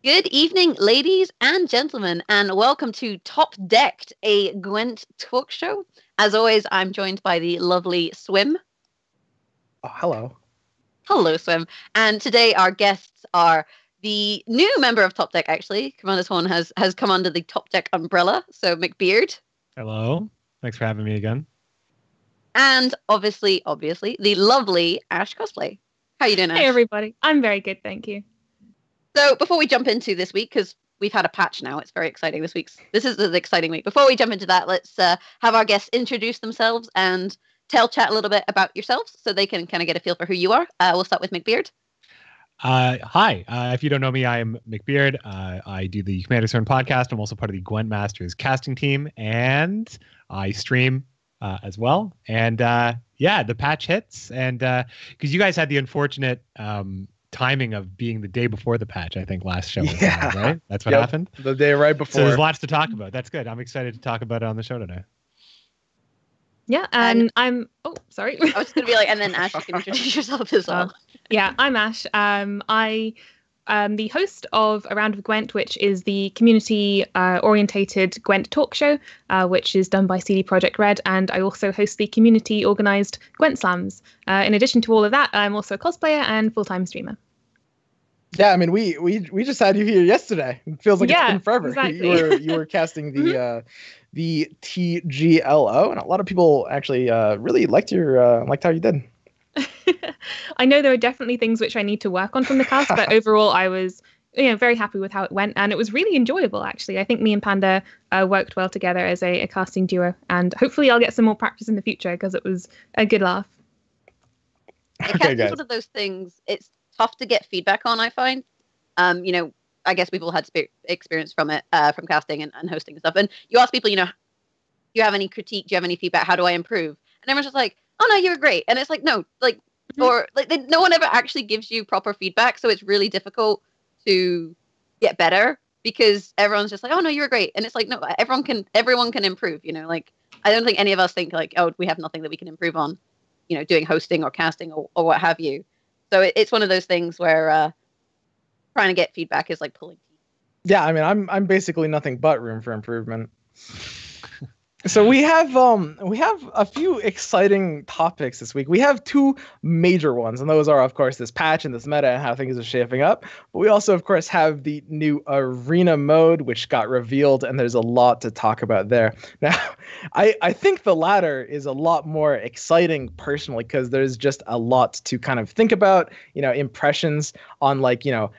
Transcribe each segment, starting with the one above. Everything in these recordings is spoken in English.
Good evening, ladies and gentlemen, and welcome to Topdecked, a Gwent Talkshow. As always, I'm joined by the lovely Swim. Oh, hello. Hello, Swim. And today our guests are the new member of Topdeck, actually. Commander Swan has come under the Topdeck umbrella, so McBeard. Hello. Thanks for having me again. And obviously, the lovely Ash Cosplay. How you doing, Ash? Hey, everybody. I'm very good, thank you. So before we jump into this week, because we've had a patch now, it's very exciting. This is an exciting week. Before we jump into that, let's have our guests introduce themselves and chat a little bit about yourselves so they can kind of get a feel for who you are. We'll start with McBeard. Hi. If you don't know me, I'm McBeard. I do the Commander Swim podcast. I'm also part of the Gwent Masters casting team, and I stream as well. And the patch hits, and because you guys had the unfortunate timing of being the day before the patch, I think last show was on, right? That's what happened? The day right before. So there's lots to talk about. That's good. I'm excited to talk about it on the show today. Yeah, and I'm... Oh, sorry. I was going to be like, and then Ash, you can introduce yourself as well. Yeah, I'm Ash. I am the host of A Round of Gwent, which is the community-orientated Gwent Talkshow, which is done by CD Projekt Red, and I also host the community-organised Gwent Slams. In addition to all of that, I'm also a cosplayer and full-time streamer. Yeah, I mean, we just had you here yesterday. It feels like it's been forever. Exactly. You were casting the the TGLO, and a lot of people actually really liked how you did. I know there are definitely things which I need to work on from the cast, but overall I was very happy with how it went, and it was really enjoyable, actually. I think me and Panda worked well together as a casting duo, and hopefully I'll get some more practice in the future because it was a good laugh. Casting's one of those things, it's tough to get feedback on, I find. I guess we've all had experience from it, from casting and hosting and stuff, and you ask people, do you have any critique, do you have any feedback, how do I improve? And everyone's just like, oh no, you were great. And it's like, no, like, or like no one ever actually gives you proper feedback, so it's really difficult to get better because everyone's just like, oh no, you were great. And it's like, no, everyone can improve, like I don't think any of us think like, oh, we have nothing that we can improve on, doing hosting or casting or what have you. So it's one of those things where trying to get feedback is like pulling teeth. Yeah, I mean, I'm basically nothing but room for improvement. So we have a few exciting topics this week. We have two major ones, and those are, of course, this patch and this meta and how things are shaping up. But we also, of course, have the new arena mode, which got revealed, and there's a lot to talk about there. Now, I think the latter is a lot more exciting personally because there's just a lot to kind of think about, impressions on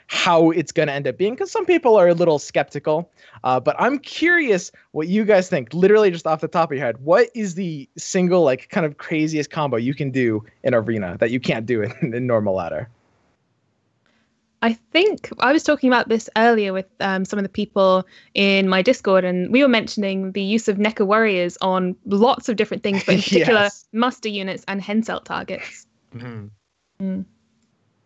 how it's going to end up being, because some people are a little skeptical. But I'm curious what you guys think, literally just off the top of your head. What is the single, kind of craziest combo you can do in Arena that you can't do in normal ladder? I think I was talking about this earlier with some of the people in my Discord, and we were mentioning the use of Neca Warriors on lots of different things, but in particular, muster units and Henselt targets. Mm-hmm. Mm.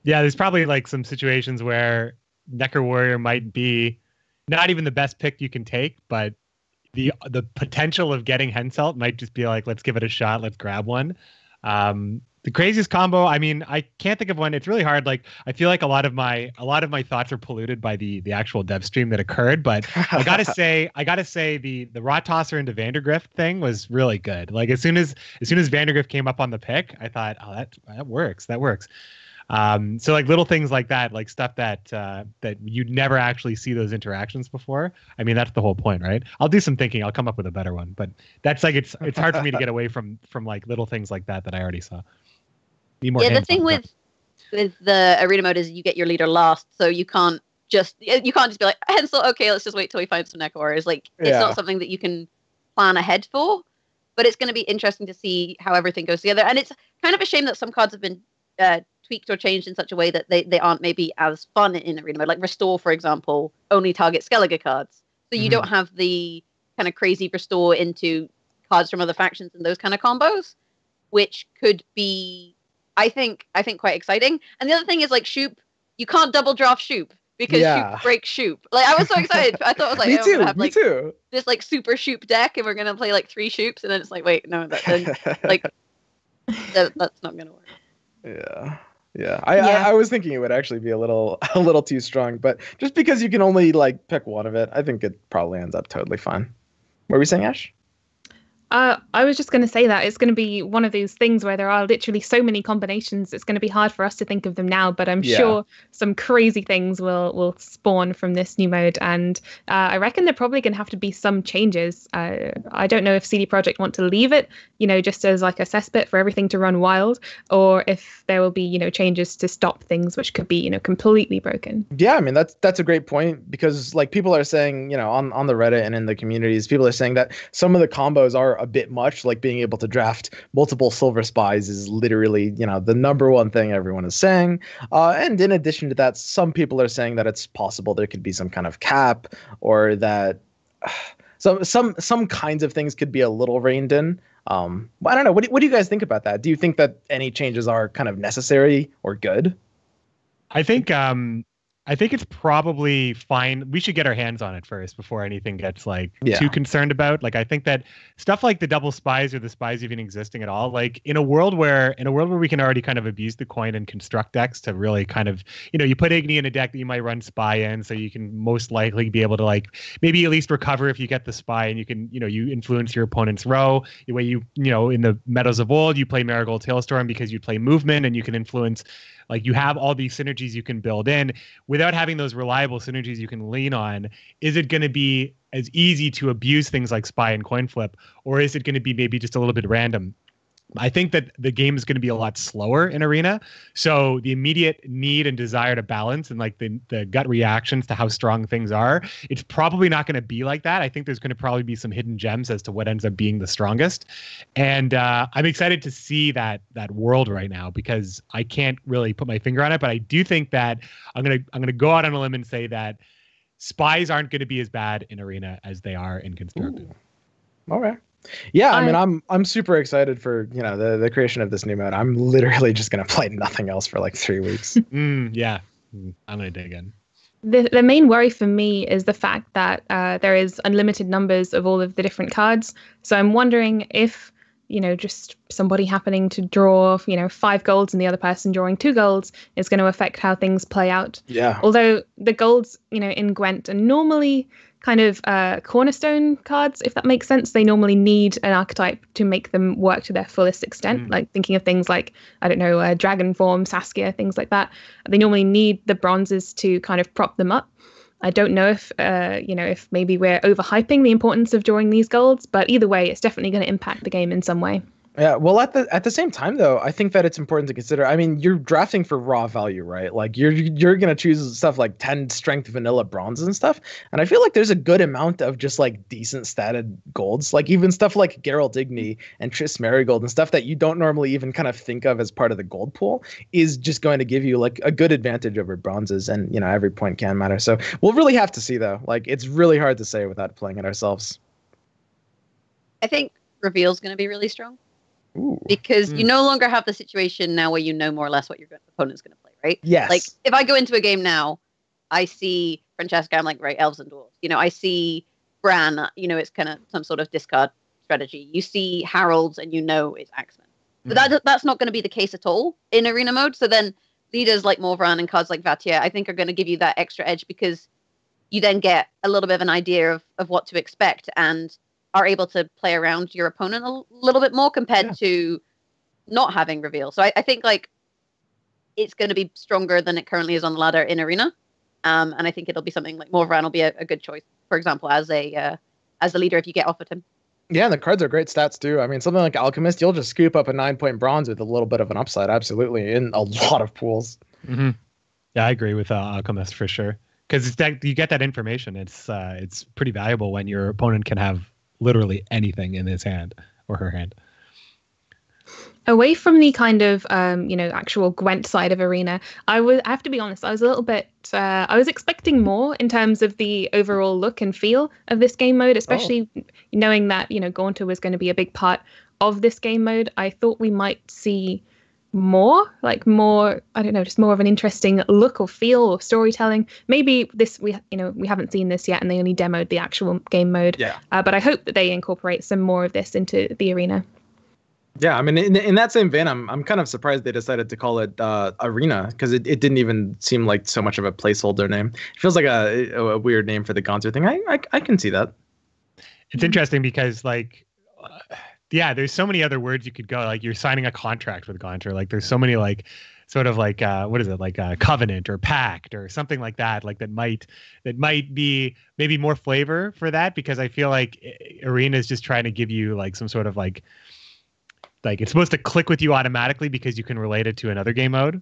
Yeah, there's probably some situations where Neca Warrior might be not even the best pick you can take, but the potential of getting Henselt might just be like, let's give it a shot, let's grab one. The craziest combo, I mean, I can't think of one. It's really hard. I feel like a lot of my thoughts are polluted by the actual dev stream that occurred. But I gotta say the Rot Tosser into Vandergrift thing was really good. As soon as Vandergrift came up on the pick, I thought, oh, that works. So little things like that, stuff that you'd never actually see those interactions before. I mean, that's the whole point, right? I'll do some thinking. I'll come up with a better one, but that's it's hard for me to get away from little things like that I already saw. The thing with the arena mode is you get your leader last, so you can't just be like, Hensel, okay, let's just wait till we find some Neca Warriors. It's not something that you can plan ahead for, but it's going to be interesting to see how everything goes together. And it's kind of a shame that some cards have been tweaked or changed in such a way that they aren't maybe as fun in arena mode. Like Restore, for example, only targets Skellige cards, so you don't have the kind of crazy Restore into cards from other factions and those kind of combos, which could be, I think quite exciting. And the other thing is Shoop, you can't double draft Shoop because Shoop breaks Shoop. I was so excited. I thought it was me too. Gonna have, this super Shoop deck, and we're gonna play 3 Shoops, and then it's wait, no, that's not gonna work. Yeah. Yeah, I was thinking it would actually be a little too strong, but just because you can only like pick one of it, I think it probably ends up totally fine. What were we saying, Ash? I was just going to say that it's going to be one of those things where there are literally so many combinations. It's going to be hard for us to think of them now, but I'm sure some crazy things will spawn from this new mode. And I reckon there probably going to have to be some changes. I don't know if CD Projekt want to leave it, just as like a cesspit for everything to run wild, or if there will be, changes to stop things which could be, completely broken. Yeah, I mean, that's a great point, because like people are saying, on the Reddit and in the communities, people are saying that some of the combos are a bit much. Like being able to draft multiple silver spies is literally, the number one thing everyone is saying. And in addition to that, some people are saying that it's possible there could be some kind of cap, or that some kinds of things could be a little reined in. I don't know. What do you guys think about that? Do you think that any changes are kind of necessary or good? I think it's probably fine. We should get our hands on it first before anything gets too concerned about. Like, I think that stuff like the double spies or the spies even existing at all, like in a world where we can already kind of abuse the coin and construct decks to really kind of, you put Igni in a deck that you might run spy in, so you can most likely be able to maybe at least recover if you get the spy, and you can, you influence your opponent's row. The way in the Meadows of Old, you play Marigold Tailstorm because you play movement and you can influence. Like, you have all these synergies you can build in without having those reliable synergies you can lean on. Is it going to be as easy to abuse things like spy and coin flip, or is it going to be maybe just a little bit random? I think that the game is going to be a lot slower in Arena. So the immediate need and desire to balance and the gut reactions to how strong things are, it's probably not going to be like that. I think there's going to probably be some hidden gems as to what ends up being the strongest. And I'm excited to see that world right now, because I can't really put my finger on it, but I do think that I'm going to go out on a limb and say that spies aren't going to be as bad in Arena as they are in Constructed. All right. Yeah, I mean, I'm super excited for, the creation of this new mode. I'm literally just going to play nothing else for 3 weeks. Yeah, I'm going to dig in. The main worry for me is the fact that there is unlimited numbers of all of the different cards. So I'm wondering if, just somebody happening to draw, 5 golds and the other person drawing 2 golds is going to affect how things play out. Yeah. Although the golds, in Gwent are normally kind of cornerstone cards, if that makes sense. They normally need an archetype to make them work to their fullest extent. Like thinking of things like, I don't know, Dragon Form, Saskia, things like that. They normally need the bronzes to kind of prop them up. I don't know if, if maybe we're overhyping the importance of drawing these golds, but either way, it's definitely going to impact the game in some way. Yeah, well, at the same time, though, I think that it's important to consider. I mean, you're drafting for raw value, right? Like, you're gonna choose stuff like 10 strength vanilla bronzes and stuff, and I feel like there's a good amount of just decent statted golds, like even stuff like Geralt Igni and Triss Marigold and stuff that you don't normally even kind of think of as part of the gold pool is just going to give you a good advantage over bronzes, and every point can matter. So we'll really have to see, though. It's really hard to say without playing it ourselves. I think Reveal's going to be really strong. Ooh. Because you no longer have the situation now where you know more or less what your opponent's going to play, right? Yes. If I go into a game now, I see Francesca, I'm like, right, elves and dwarves. I see Bran, it's kind of some sort of discard strategy. You see Harold's and it's Axemen. But that's not going to be the case at all in Arena mode. So then leaders like Morvran and cards like Vatia, I think, are going to give you that extra edge, because you then get a little bit of an idea of what to expect and are able to play around your opponent a little bit more compared to not having Reveal. So I think it's going to be stronger than it currently is on the ladder in Arena. And I think it'll be something like Morvran will be a good choice, for example, as a leader if you get offered him. Yeah, and the cards are great stats too. I mean, something like Alchemist, you'll just scoop up a 9-point bronze with a little bit of an upside, absolutely, in a lot of pools. Mm-hmm. Yeah, I agree with Alchemist for sure. Because you get that information. It's pretty valuable when your opponent can have literally anything in his hand or her hand. Away from the kind of actual Gwent side of Arena, I have to be honest, I was a little bit I was expecting more in terms of the overall look and feel of this game mode, especially knowing that Gaunter was going to be a big part of this game mode. I thought we might see more I don't know, just more of an interesting look or feel or storytelling. Maybe this we haven't seen this yet and they only demoed the actual game mode. Yeah. But I hope that they incorporate some more of this into the Arena. Yeah, I mean, in that same vein, I'm kind of surprised they decided to call it Arena, because it didn't even seem like so much of a placeholder name. It feels like a weird name for the Gonzo thing. I can see that. It's interesting because there's so many other words you could go. Like you're signing a contract with Gonzo. Like there's so many sort of what is it, like a covenant or pact or something like that. Like that might be maybe more flavor for that, because I feel like Arena is just trying to give you like some sort of like it's supposed to click with you automatically because you can relate it to another game mode,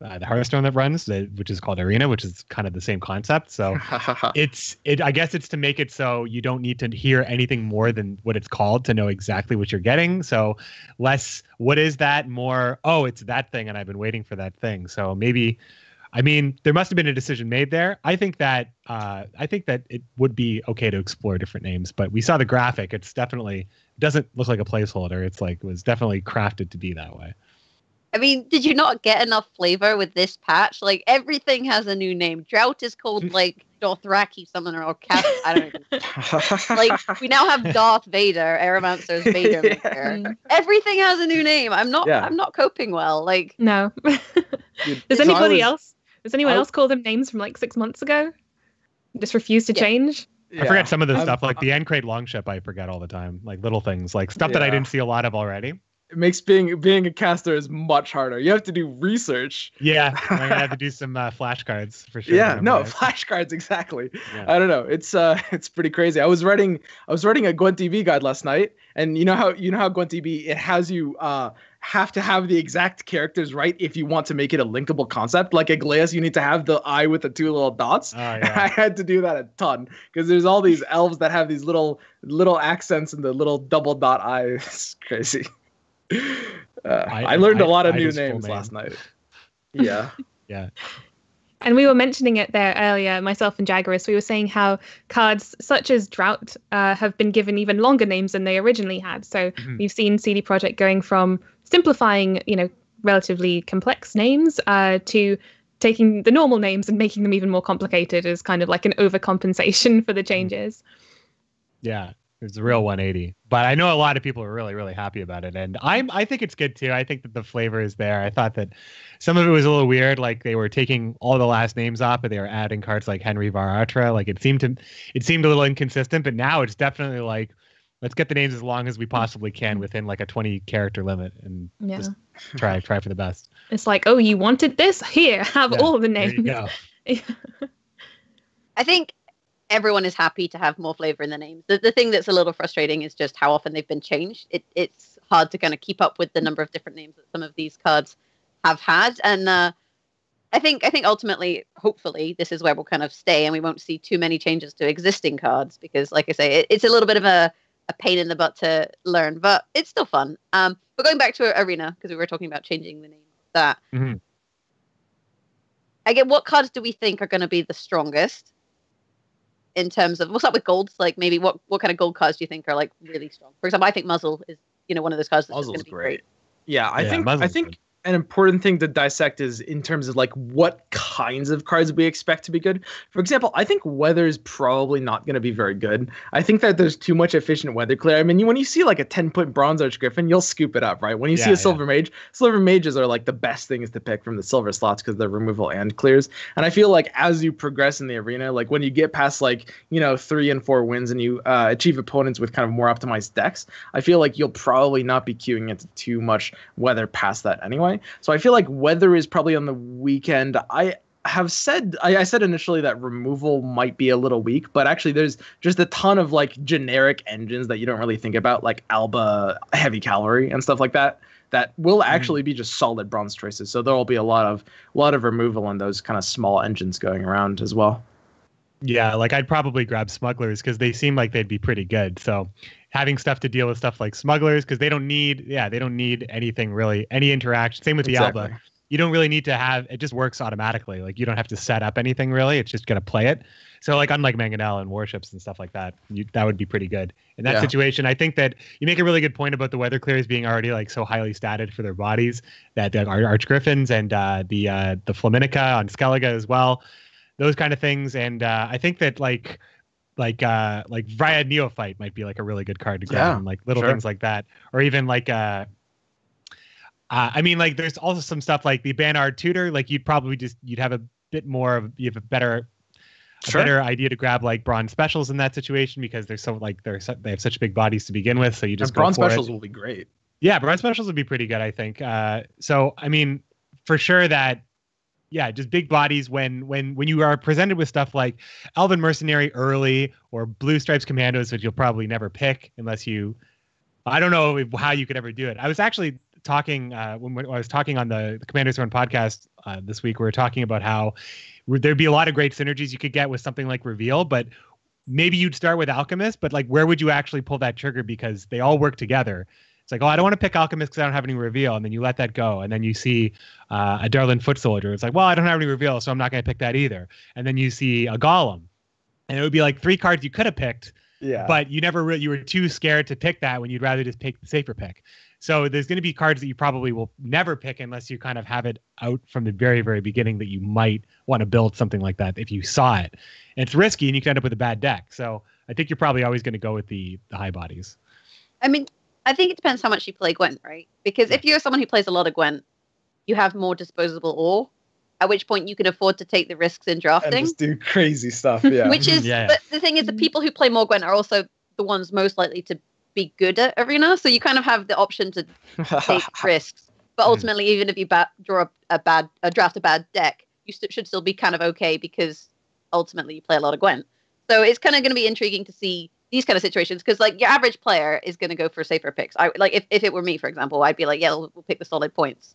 the Hearthstone that runs, which is called Arena, which is kind of the same concept. So I guess it's to make it so you don't need to hear anything more than what it's called to know exactly what you're getting. So less, what is that? More, oh, it's that thing, and I've been waiting for that thing. So maybe, I mean, there must have been a decision made there. I think that it would be okay to explore different names, but we saw the graphic. It's definitely doesn't look like a placeholder. It's like it was definitely crafted to be that way. I mean, did you not get enough flavor with this patch? Like everything has a new name. Drought is called like Dothraki Summoner or Cap. I don't know. Like we now have Darth Vader, Aeromancer's Vader Maker. Everything has a new name. I'm not coping well. Like no. Does anyone else call them names from like 6 months ago? Just refuse to change? I forget some of the stuff, like the Encrate Longship. I forget all the time, like little things, like stuff that I didn't see a lot of already. It makes being a caster is much harder. You have to do research. Yeah, I'm gonna have to do some flashcards for sure. Yeah, no, flashcards, exactly. Yeah. I don't know. It's pretty crazy. I was writing a Gwent TV guide last night, and you know how Gwent TV, it has you have to have the exact characters right if you want to make it a linkable concept. Like Aglaeus, you need to have the eye with the 2 little dots. Oh, yeah. I had to do that a ton because there's all these elves that have these little accents and the little double dot eyes. It's crazy. I learned a lot of new names last night. Yeah. Yeah. And we were mentioning it there earlier, myself and Jaggerous. We were saying how cards such as Drought have been given even longer names than they originally had. So we've seen CD Projekt going from simplifying, relatively complex names to taking the normal names and making them even more complicated as kind of like an overcompensation for the changes. Yeah. It's a real 180, but I know a lot of people are really, really happy about it, and I think it's good too. I think that the flavor is there. I thought that some of it was a little weird, like they were taking all the last names off, but they were adding cards like Henry Varatra. Like it seemed a little inconsistent, but now it's definitely like, let's get the names as long as we possibly can within like a 20 character limit, and just try for the best. It's like, oh, you wanted this? Here, have all the names. There you go. I think everyone is happy to have more flavor in the names. The thing that's a little frustrating is just how often they've been changed. It's hard to kind of keep up with the number of different names that some of these cards have had. And I think ultimately, hopefully, this is where we'll kind of stay and we won't see too many changes to existing cards because, like I say, it's a little bit of a pain in the butt to learn, but it's still fun. But going back to Arena, because we were talking about changing the name of that. Mm-hmm. Again, what cards do we think are going to be the strongest? In terms of, we'll start with golds. Like maybe what kind of gold cards do you think are like really strong? For example, I think Muzzle is one of those cards that's going to be great. Yeah, I think an important thing to dissect is in terms of like what kinds of cards we expect to be good. For example, I think Weather is probably not going to be very good. I think that there's too much efficient Weather clear. I mean, when you see like a 10-point Bronze Arch Griffin, you'll scoop it up, right? When you see a Silver Mage, Silver Mages are like the best things to pick from the silver slots because they're removal and clears. And I feel like as you progress in the arena, like when you get past like 3 and 4 wins and you achieve opponents with kind of more optimized decks, I feel like you'll probably not be queuing into too much Weather past that anyway. So I feel like Weather is probably on the weekend. I said initially that removal might be a little weak, but actually there's just a ton of like generic engines that you don't really think about, like Alba, Heavy Cavalry, and stuff like that will actually be just solid bronze choices. So there will be a lot of removal on those kind of small engines going around as well. Yeah, like I'd probably grab Smugglers because they seem like they'd be pretty good. So having stuff to deal with stuff like Smugglers, because they don't need anything really, any interaction. Same with the Alba. You don't really need to have, it just works automatically. Like you don't have to set up anything really. It's just going to play it. So like unlike Mangonel and Warships and stuff like that, that would be pretty good. In that situation, I think that you make a really good point about the Weather Clears being already like so highly statted for their bodies that our Arch Griffins and the Flaminica on Skellige as well. Those kind of things. And I think that like Vryad Neophyte might be like a really good card to grab, and like little things like that, or even like I mean, like, there's also some stuff like the Banard Tutor. Like, you'd have a bit more of, you have a better idea to grab like bronze specials in that situation, because they're so like they have such big bodies to begin with. So you just bronze specials will be great. Yeah, bronze specials would be pretty good, I think. So I mean, for sure that, yeah, just big bodies when you are presented with stuff like Elven Mercenary early or Blue Stripes Commandos, which you'll probably never pick unless you. I don't know how you could ever do it. I was actually talking when I was talking on the Commanders Run podcast this week. We were talking about how there'd be a lot of great synergies you could get with something like Reveal, but maybe you'd start with Alchemist. But like, where would you actually pull that trigger? Because they all work together. It's like, oh, I don't want to pick Alchemist because I don't have any Reveal, and then you let that go, and then you see a Darlin Foot Soldier. It's like, well, I don't have any Reveal, so I'm not going to pick that either. And then you see a Golem, and it would be like 3 cards you could have picked. Yeah. But you were too scared to pick that when you'd rather just pick the safer pick. So there's going to be cards that you probably will never pick unless you kind of have it out from the very, very beginning that you might want to build something like that if you saw it. And it's risky and you can end up with a bad deck. So I think you're probably always going to go with the high bodies. I mean, I think it depends how much you play Gwent, right? Because if you're someone who plays a lot of Gwent, you have more disposable ore, at which point you can afford to take the risks in drafting. And just do crazy stuff, yeah. Which is, but the thing is, the people who play more Gwent are also the ones most likely to be good at Arena. So you kind of have the option to take risks. But ultimately, even if you draft a bad deck, you should still be kind of okay, because ultimately you play a lot of Gwent. So it's kind of going to be intriguing to see these kind of situations, because like your average player is going to go for safer picks. If it were me, for example, I'd be like, yeah, we'll pick the solid points.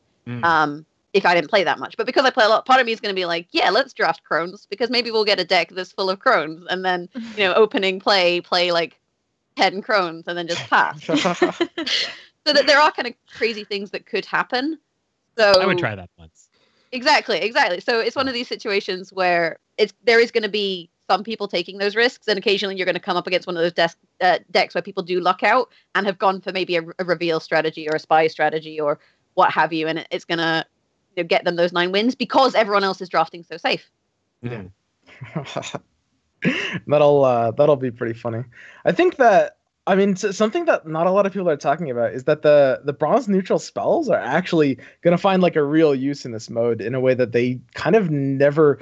If I didn't play that much. But because I play a lot, part of me is going to be like, yeah, let's draft Crones, because maybe we'll get a deck that's full of Crones, and then, opening play like 10 Crones and then just pass. So that there are kind of crazy things that could happen. So I would try that once. Exactly. So it's one of these situations where there is going to be some people taking those risks, and occasionally you're going to come up against one of those decks where people do luck out and have gone for maybe a reveal strategy or a spy strategy or what have you, and it's going to get them those 9 wins because everyone else is drafting so safe. Mm. That'll be pretty funny. I think that, I mean, something that not a lot of people are talking about is that the bronze neutral spells are actually going to find like a real use in this mode in a way that they kind of never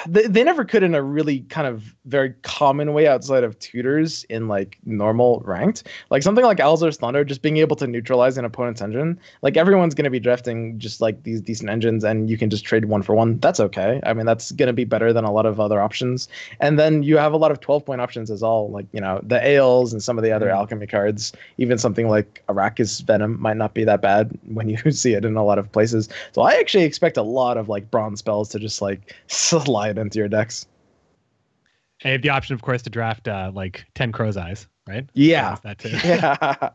they never could in a really kind of very common way outside of tutors in like normal ranked. Like something like Alzur's Thunder, just being able to neutralize an opponent's engine. Like everyone's going to be drafting just like these decent engines, and you can just trade 1 for 1. That's okay. I mean, that's going to be better than a lot of other options. And then you have a lot of 12-point options as well, like, the Aels and some of the other alchemy cards. Even something like Arrakis Venom might not be that bad when you see it in a lot of places. So I actually expect a lot of like bronze spells to just like slide into your decks. And you have the option, of course, to draft like 10 Crow's Eyes, right? Yeah. That too. Yeah.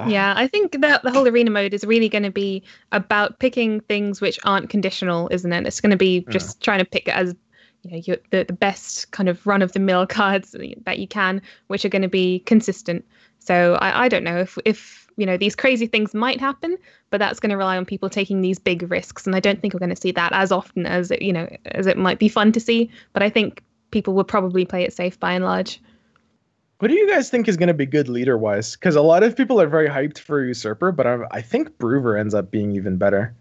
Yeah, I think that the whole arena mode is really going to be about picking things which aren't conditional, isn't it? It's going to be just trying to pick as the best kind of run-of-the-mill cards that you can, which are going to be consistent. So I don't know if these crazy things might happen, but that's going to rely on people taking these big risks. And I don't think we're going to see that as often as it might be fun to see. But I think people will probably play it safe by and large. What do you guys think is going to be good leader-wise? Because a lot of people are very hyped for Usurper, but I think Broover ends up being even better.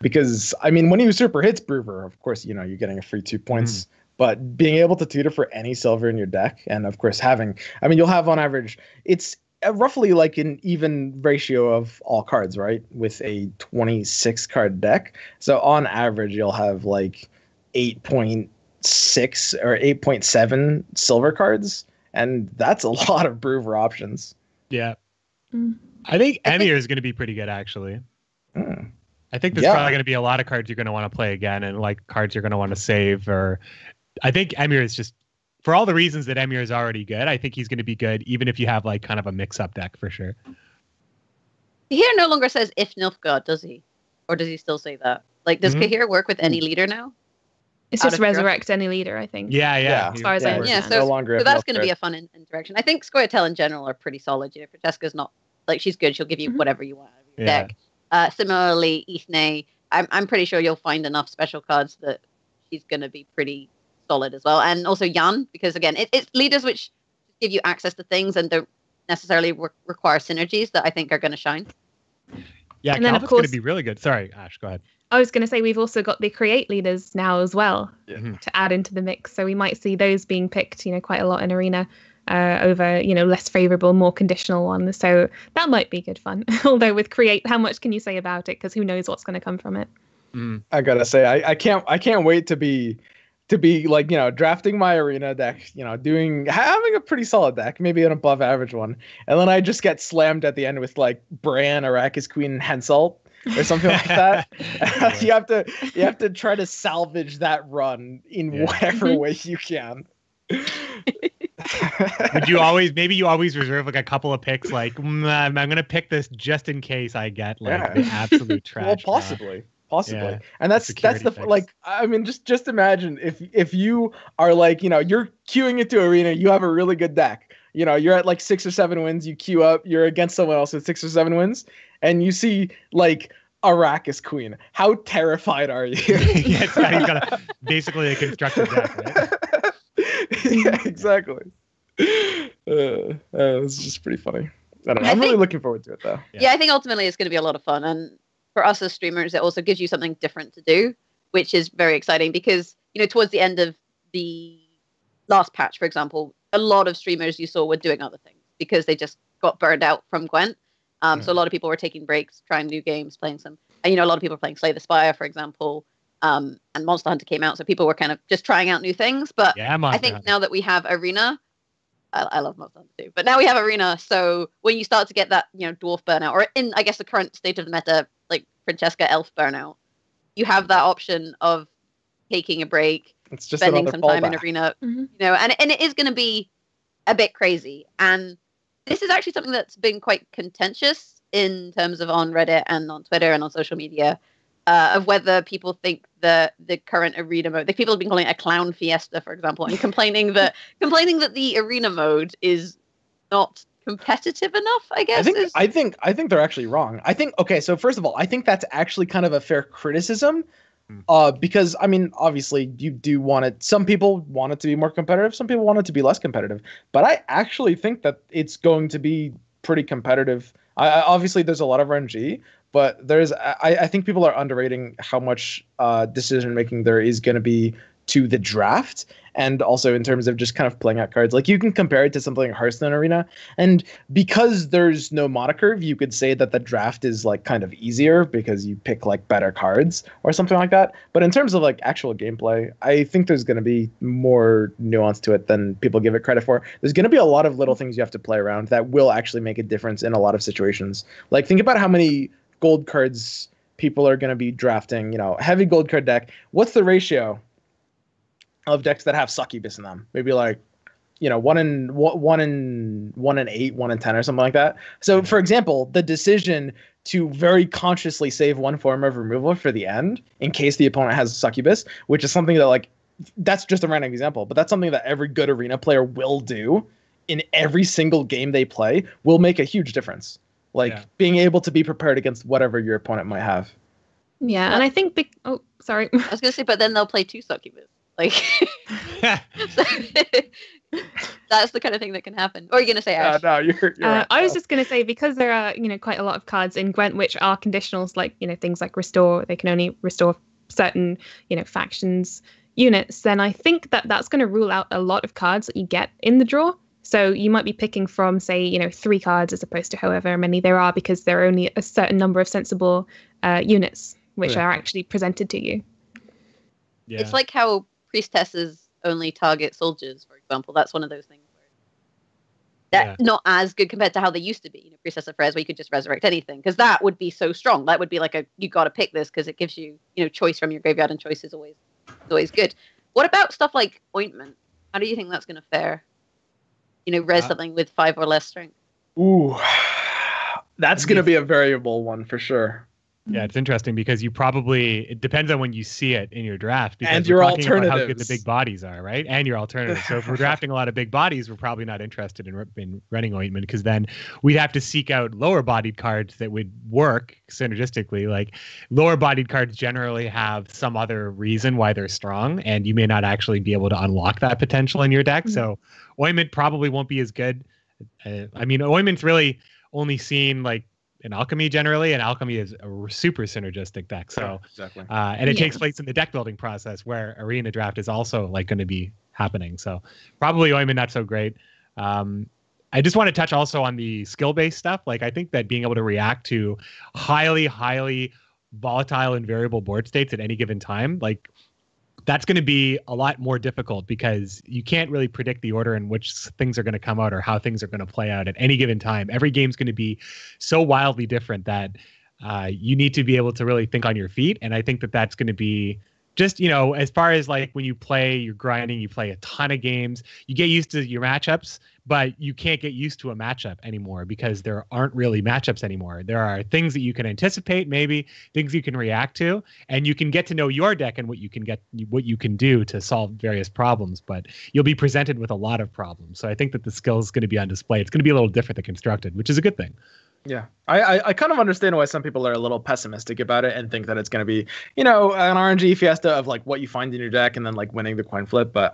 Because, I mean, when Usurper hits Broover, of course, you're getting a free 2 points. But being able to tutor for any silver in your deck, and of course you'll have on average, it's roughly like an even ratio of all cards, right? With a 26 card deck. So on average, you'll have like 8.6 or 8.7 silver cards. And that's a lot of Broover options. Yeah. I think Emir is going to be pretty good, actually. I think there's probably going to be a lot of cards you're going to want to play again, and like cards you're going to want to save. Or I think Emir is just, for all the reasons that Emir is already good, I think he's going to be good, even if you have like kind of a mix-up deck for sure. Kahir no longer says if Nilfgaard, does he? Or does he still say that? Like, does Kahir work with any leader now? It's just resurrect any leader, I think. Yeah. As far as I understand. So that's going to be a fun interaction. I think Scoia'tael in general are pretty solid. Francesca's not, like, she's good. She'll give you whatever you want out of your deck. Similarly, Ithne, I'm pretty sure you'll find enough special cards that she's going to be pretty solid as well. And also Jan, because again, it's leaders which give you access to things and don't necessarily require synergies that I think are going to shine. Yeah, and then, Calvin's going to be really good. Sorry, Ash, go ahead. I was going to say we've also got the create leaders now as well to add into the mix. So we might see those being picked, quite a lot in Arena over, less favorable, more conditional ones. So that might be good fun. Although with create, how much can you say about it? Because who knows what's going to come from it? I gotta say, I can't wait to be like, drafting my Arena deck, having a pretty solid deck, maybe an above average one, and then I just get slammed at the end with like Bran, Arrakis Queen, and Henselt or something like that. you have to try to salvage that run in whatever way you can. Would you always reserve like a couple of picks, like I'm gonna pick this just in case I get like the absolute trash? Well, possibly. Yeah, and that's like, I mean, just imagine if you are like, you're queuing into Arena, you have a really good deck, you're at like 6 or 7 wins, you queue up, you're against someone else with 6 or 7 wins, and you see like Arrakis Queen. How terrified are you? Yeah, he's got basically a constructed deck, right? Yeah, exactly. It's just pretty funny. I don't know. I'm really looking forward to it, though. Yeah, I think ultimately it's going to be a lot of fun, and for us as streamers, it also gives you something different to do, which is very exciting because, towards the end of the last patch, for example, a lot of streamers you saw were doing other things because they just got burned out from Gwent. So a lot of people were taking breaks, trying new games, playing some, and, a lot of people were playing Slay the Spire, for example, and Monster Hunter came out. So people were kind of just trying out new things. But I think now that we have Arena, I love Monster Hunter too, but now we have Arena. So when you start to get that, dwarf burnout, or in, I guess, the current state of the meta, like Francesca elf burnout, you have that option of taking a break, it's just spending some time in Arena, and it is going to be a bit crazy. And this is actually something that's been quite contentious in terms of on Reddit and on Twitter and on social media, of whether people think the current Arena mode, like people have been calling it a clown fiesta, for example, and complaining that the Arena mode is not competitive enough, I guess. I think they're actually wrong. So first of all, I think that's actually kind of a fair criticism, because I mean, obviously you do want it. Some people want it to be more competitive. Some people want it to be less competitive. But I actually think that it's going to be pretty competitive. Obviously there's a lot of RNG, but I think people are underrating how much decision making there is going to be to the draft, and also in terms of just kind of playing out cards. Like, you can compare it to something like Hearthstone Arena, and because there's no mana curve, you could say that the draft is like kind of easier because you pick like better cards or something like that. But in terms of like actual gameplay, I think there's going to be more nuance to it than people give it credit for. There's going to be a lot of little things you have to play around that will actually make a difference in a lot of situations. Like, think about how many gold cards people are going to be drafting, heavy gold card deck. What's the ratio of decks that have succubus in them? Maybe like, 1 in 8, 1 in 10 or something like that. So for example, the decision to very consciously save one form of removal for the end in case the opponent has succubus, which is something that, like, that's just a random example, but that's something that every good Arena player will do in every single game they play, will make a huge difference. Being able to be prepared against whatever your opponent might have. Yeah, and I think oh, sorry. I was going to say, but then they'll play 2 succubus. Like, that's the kind of thing that can happen. Or are you going to say, Ash? No, you're right. I was just going to say, because there are, quite a lot of cards in Gwent which are conditionals, like, things like restore. They can only restore certain, factions units. Then I think that that's going to rule out a lot of cards that you get in the draw. So you might be picking from, say, 3 cards as opposed to however many there are, because there are only a certain number of sensible units which are actually presented to you. Yeah. It's like how priestesses only target soldiers, for example. That's one of those things where that's not as good compared to how they used to be. Priestess of Frey's, where you could just resurrect anything, because that would be so strong. That would be like you got to pick this because it gives you, choice from your graveyard, and choice is always good. What about stuff like Ointment? How do you think that's going to fare? Res something with 5 or less strength. Ooh, that's going to be a variable one for sure. Yeah, it's interesting because it depends on when you see it in your draft. Because and your alternatives. How good the big bodies are, right? And your alternatives. So if we're drafting a lot of big bodies, we're probably not interested in running Ointment, because then we'd have to seek out lower bodied cards that would work synergistically. Like, lower bodied cards generally have some other reason why they're strong, and you may not actually be able to unlock that potential in your deck. So Ointment probably won't be as good. I mean, Ointment's really only seen like in Alchemy generally, and Alchemy is a super synergistic deck. So exactly. And it takes place in the deck building process where Arena Draft is also like going to be happening. So probably Oimond not so great. I just want to touch also on the skill-based stuff. Like I think that being able to react to highly, highly volatile and variable board states at any given time, like that's going to be a lot more difficult because you can't really predict the order in which things are going to come out or how things are going to play out at any given time. Every game's going to be so wildly different that you need to be able to really think on your feet. And I think that that's going to be just, you know, as far as like when you play, you're grinding, you play a ton of games, you get used to your matchups, but you can't get used to a matchup anymore because there aren't really matchups anymore. There are things that you can anticipate, maybe things you can react to, and you can get to know your deck and what you can do to solve various problems, but you'll be presented with a lot of problems. So I think that the skill is going to be on display. It's going to be a little different than Constructed, which is a good thing. Yeah, I kind of understand why some people are a little pessimistic about it and think that it's going to be, you know, an RNG fiesta of like what you find in your deck and then like winning the coin flip. But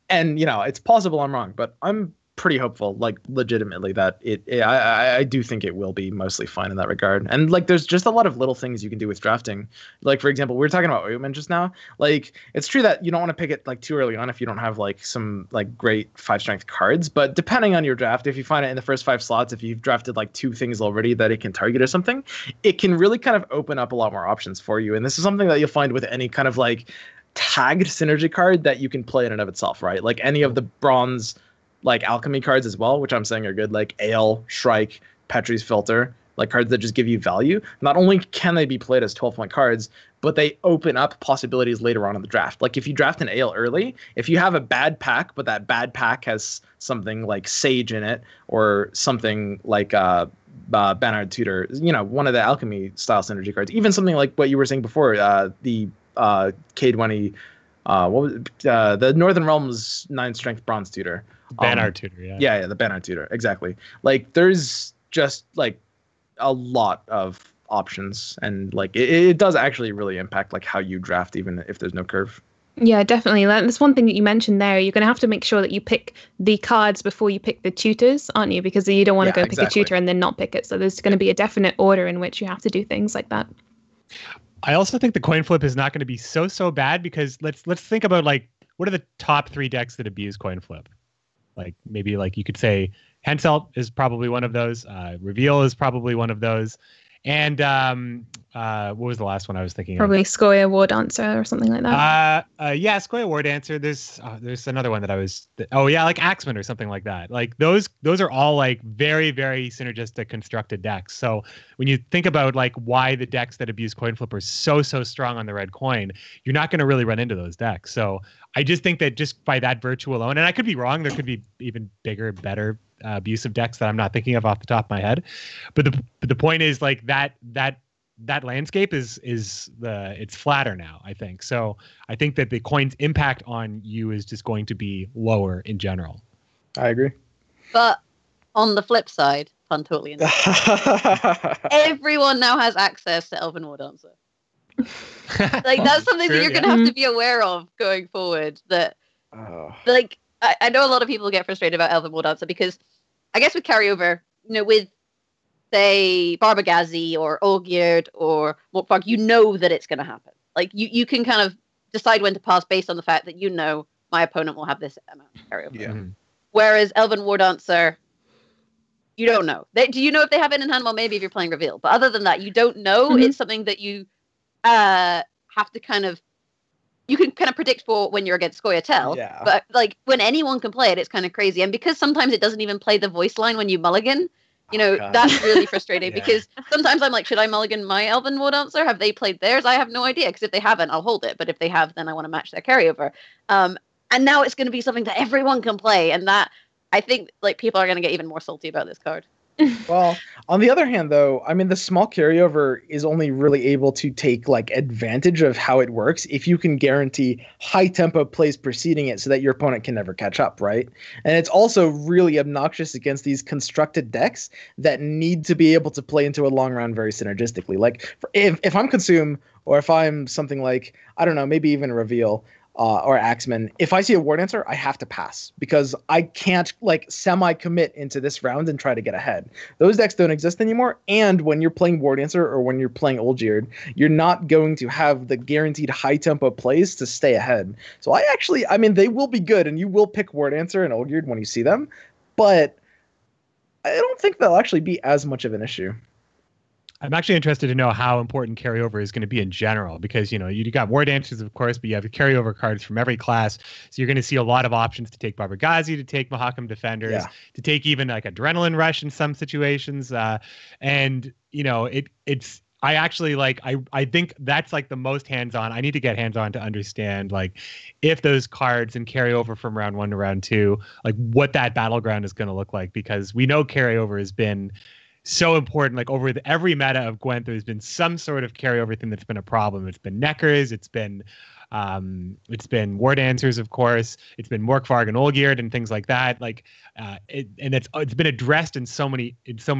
and you know, it's possible I'm wrong, but I'm pretty hopeful, like legitimately, that I do think it will be mostly fine in that regard. And like there's just a lot of little things you can do with drafting. Like for example, we were talking about Ointment just now. Like it's true that you don't want to pick it like too early on if you don't have like some like great 5 strength cards, but depending on your draft, if you find it in the first 5 slots, if you've drafted like 2 things already that it can target or something, it can really kind of open up a lot more options for you. And this is something that you'll find with any kind of like tagged synergy card that you can play in and of itself, right? Like any of the bronze like alchemy cards as well, which I'm saying are good, like Ale, Shrike, Petrie's Filter, like cards that just give you value. Not only can they be played as 12-point cards, but they open up possibilities later on in the draft. Like if you draft an Ale early, if you have a bad pack, but that bad pack has something like Sage in it or something like Bernard Tutor, you know, one of the alchemy style synergy cards, even something like what you were saying before, the K20, what was it? The Northern Realms 9 strength bronze tutor. Bernard Tutor, yeah, the Bernard Tutor, exactly. Like there's just like a lot of options, and like it does actually really impact like how you draft, even if there's no curve. Yeah, definitely. That's one thing that you mentioned there. You're going to have to make sure that you pick the cards before you pick the tutors, aren't you? Because you don't want to go pick a tutor and then not pick it. So there's going to be a definite order in which you have to do things like that. I also think the coin flip is not going to be so bad because let's think about like what are the top 3 decks that abuse coin flip? Like maybe like you could say Henselt is probably one of those. Reveal is probably one of those. And what was the last one I was thinking Probably of? Skoya War Dancer or something like that. Yeah, Skoya War Dancer. There's another one that I was... like Axeman or something like that. Like those are all like very, very synergistic constructed decks. So when you think about like why the decks that abuse coin flip are so strong on the red coin, you're not going to really run into those decks. So I just think that just by that virtue alone, and I could be wrong, there could be even bigger, better abusive decks that I'm not thinking of off the top of my head. But the point is like that landscape it's flatter now, I think. So I think that the coin's impact on you is just going to be lower in general. I agree. But on the flip side, pun totally everyone now has access to Elven War Dancer. Like that's something that you're going to have to be aware of going forward. That like I know a lot of people get frustrated about Elven War Dancer because I guess with carryover, you know, with say Barbagazi or Olgierd or Morkvarg, you know that it's going to happen. Like you can kind of decide when to pass based on the fact that you know my opponent will have this amount of carryover. Yeah. Whereas Elven War Dancer, you don't know. Do you know if they have it in hand? Well, maybe if you're playing Reveal. But other than that, you don't know. Mm-hmm. It's something that you have to kind of... You can kind of predict for when you're against Scoia'tael. Yeah. But like when anyone can play it, it's kind of crazy. And because sometimes it doesn't even play the voice line when you mulligan, you know, that's really frustrating. Because sometimes I'm like, should I mulligan my Elven War Dancer? Have they played theirs? I have no idea. Because if they haven't, I'll hold it. But if they have, then I want to match their carryover. And now it's going to be something that everyone can play. And that, I think, like, people are going to get even more salty about this card. Well, on the other hand, though, I mean, the small carryover is only really able to take like advantage of how it works if you can guarantee high tempo plays preceding it so that your opponent can never catch up, right? And it's also really obnoxious against these constructed decks that need to be able to play into a long round very synergistically. Like if I'm Consume or if I'm something like, I don't know, maybe even Reveal, or Axeman, if I see a War Dancer, I have to pass because I can't like semi-commit into this round and try to get ahead. Those decks don't exist anymore. And when you're playing War Dancer or when you're playing Olgierd, you're not going to have the guaranteed high tempo plays to stay ahead. So I mean, they will be good and you will pick War Dancer and Olgierd when you see them, but I don't think they'll actually be as much of an issue. I'm actually interested to know how important carryover is going to be in general, because, you know, you got War Dancers, of course, but you have carryover cards from every class. So you're going to see a lot of options to take Barbergazi, to take Mahakam Defenders, to take even like Adrenaline Rush in some situations. And, you know, I actually like, I think that's like the most hands-on. I need to get hands-on to understand like if those cards and carryover from round 1 to round 2, like what that battleground is going to look like, because we know carryover has been so important. Like over every meta of Gwent, there's been some sort of carryover thing that's been a problem. It's been Neckers, it's been War Dancers, of course, it's been Morkvarg and Olgierd and things like that. Like it's been addressed in so many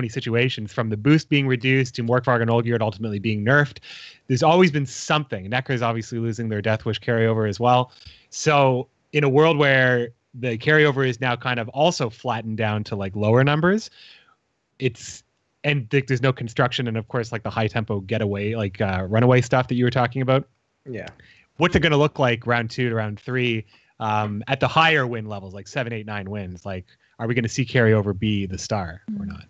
situations, from the boost being reduced to Morkvarg and Olgierd ultimately being nerfed. There's always been something. Neckers obviously losing their Death Wish carryover as well. So in a world where the carryover is now kind of also flattened down to like lower numbers, there's no construction, and of course, like the high tempo getaway, like runaway stuff that you were talking about. Yeah. What's it going to look like round 2 to round 3 at the higher win levels, like 7, 8, 9 wins? Like, are we going to see carryover be the star or not?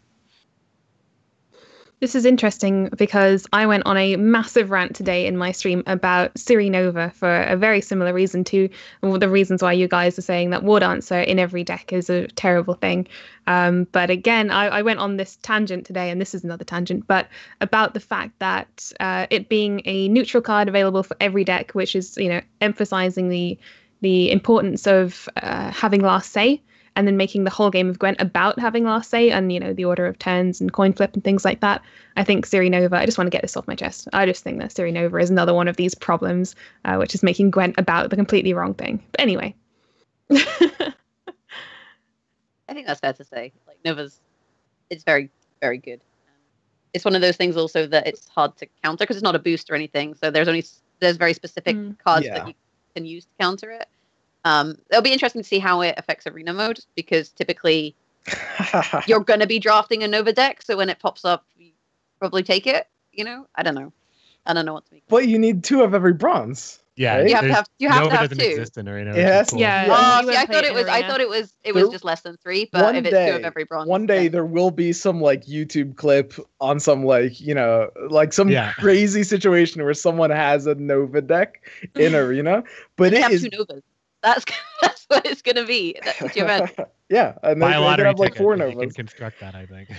This is interesting because I went on a massive rant today in my stream about Ciri Nova for a very similar reason to the reasons why you guys are saying that War Dancer in every deck is a terrible thing. But again, I went on this tangent today, and this is another tangent, but about the fact that it being a neutral card available for every deck, which is, you know, emphasizing the importance of having last say, and then making the whole game of Gwent about having last say and, you know, the order of turns and coin flip and things like that. I think Ciri Nova, I just want to get this off my chest. I just think that Ciri Nova is another one of these problems, which is making Gwent about the completely wrong thing. But anyway. I think that's fair to say. Like, Nova's, it's very, very good. It's one of those things also that it's hard to counter because it's not a boost or anything. So there's very specific cards that you can use to counter it. It'll be interesting to see how it affects arena mode, because typically you're going to be drafting a Nova deck, so when it pops up, you probably take it. You know, I don't know what to make. But you need 2 of every bronze. Yeah, right? you have to have 2. Exist in arena. Yes. Cool. Yeah. I thought it was just less than 3, but if it's 2 of every bronze. One day there will be some like YouTube clip on some like, you know, like some crazy situation where someone has a Nova deck in arena, but it is 2 Novas. That's what it's going to be. That's what you meant. Yeah, and they have like 4 Novas. You can construct that, I think.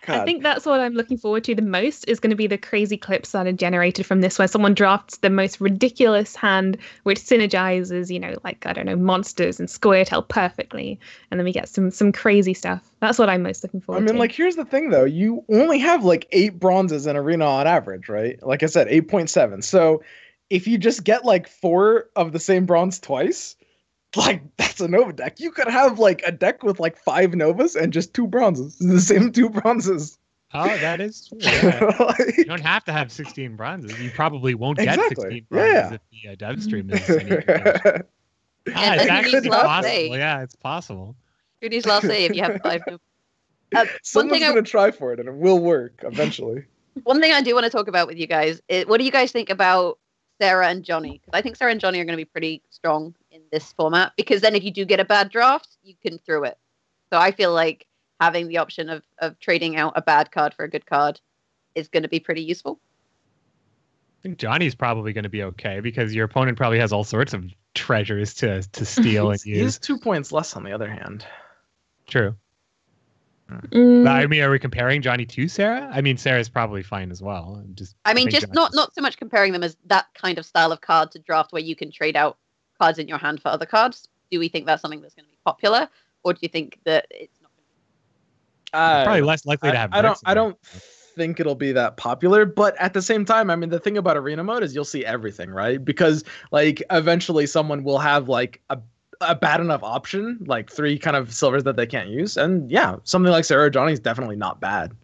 I think that's what I'm looking forward to the most, is going to be the crazy clips that are generated from this, where someone drafts the most ridiculous hand, which synergizes, you know, like, I don't know, monsters and Squirtle perfectly, and then we get some crazy stuff. That's what I'm most looking forward to. Like, here's the thing, though. You only have like 8 bronzes in arena on average, right? Like I said, 8.7. So if you just get like 4 of the same bronze twice, like, that's a Nova deck. You could have like a deck with like 5 Novas and just 2 bronzes. The same 2 bronzes. Oh, that is true. Yeah. You don't have to have 16 bronzes. You probably won't get 16 bronzes if the dev stream is any it's actually possible. Yeah, it's possible. Who needs last say if you have 5 Novas? Someone's going to try for it, and it will work eventually. One thing I do want to talk about with you guys is, what do you guys think about Sarah and Johnny? Because I think Sarah and Johnny are going to be pretty strong in this format, because then if you do get a bad draft, you can throw it. So I feel like having the option of trading out a bad card for a good card is going to be pretty useful. I think Johnny's probably going to be okay, because your opponent probably has all sorts of treasures to steal and use. He's 2 points less on the other hand. True. I mean, are we comparing Johnny to Sarah? I mean, Sarah's probably fine as well. I mean, just not so much comparing them as that kind of style of card to draft where you can trade out cards in your hand for other cards. Do we think that's something that's going to be popular, or do you think that it's not going to be? Probably less likely to have. I don't think it'll be that popular, but at the same time, I mean, the thing about arena mode is you'll see everything, right? Because like eventually someone will have like a bad enough option, like 3 kind of silvers that they can't use, and yeah, something like Sarah or Johnny is definitely not bad.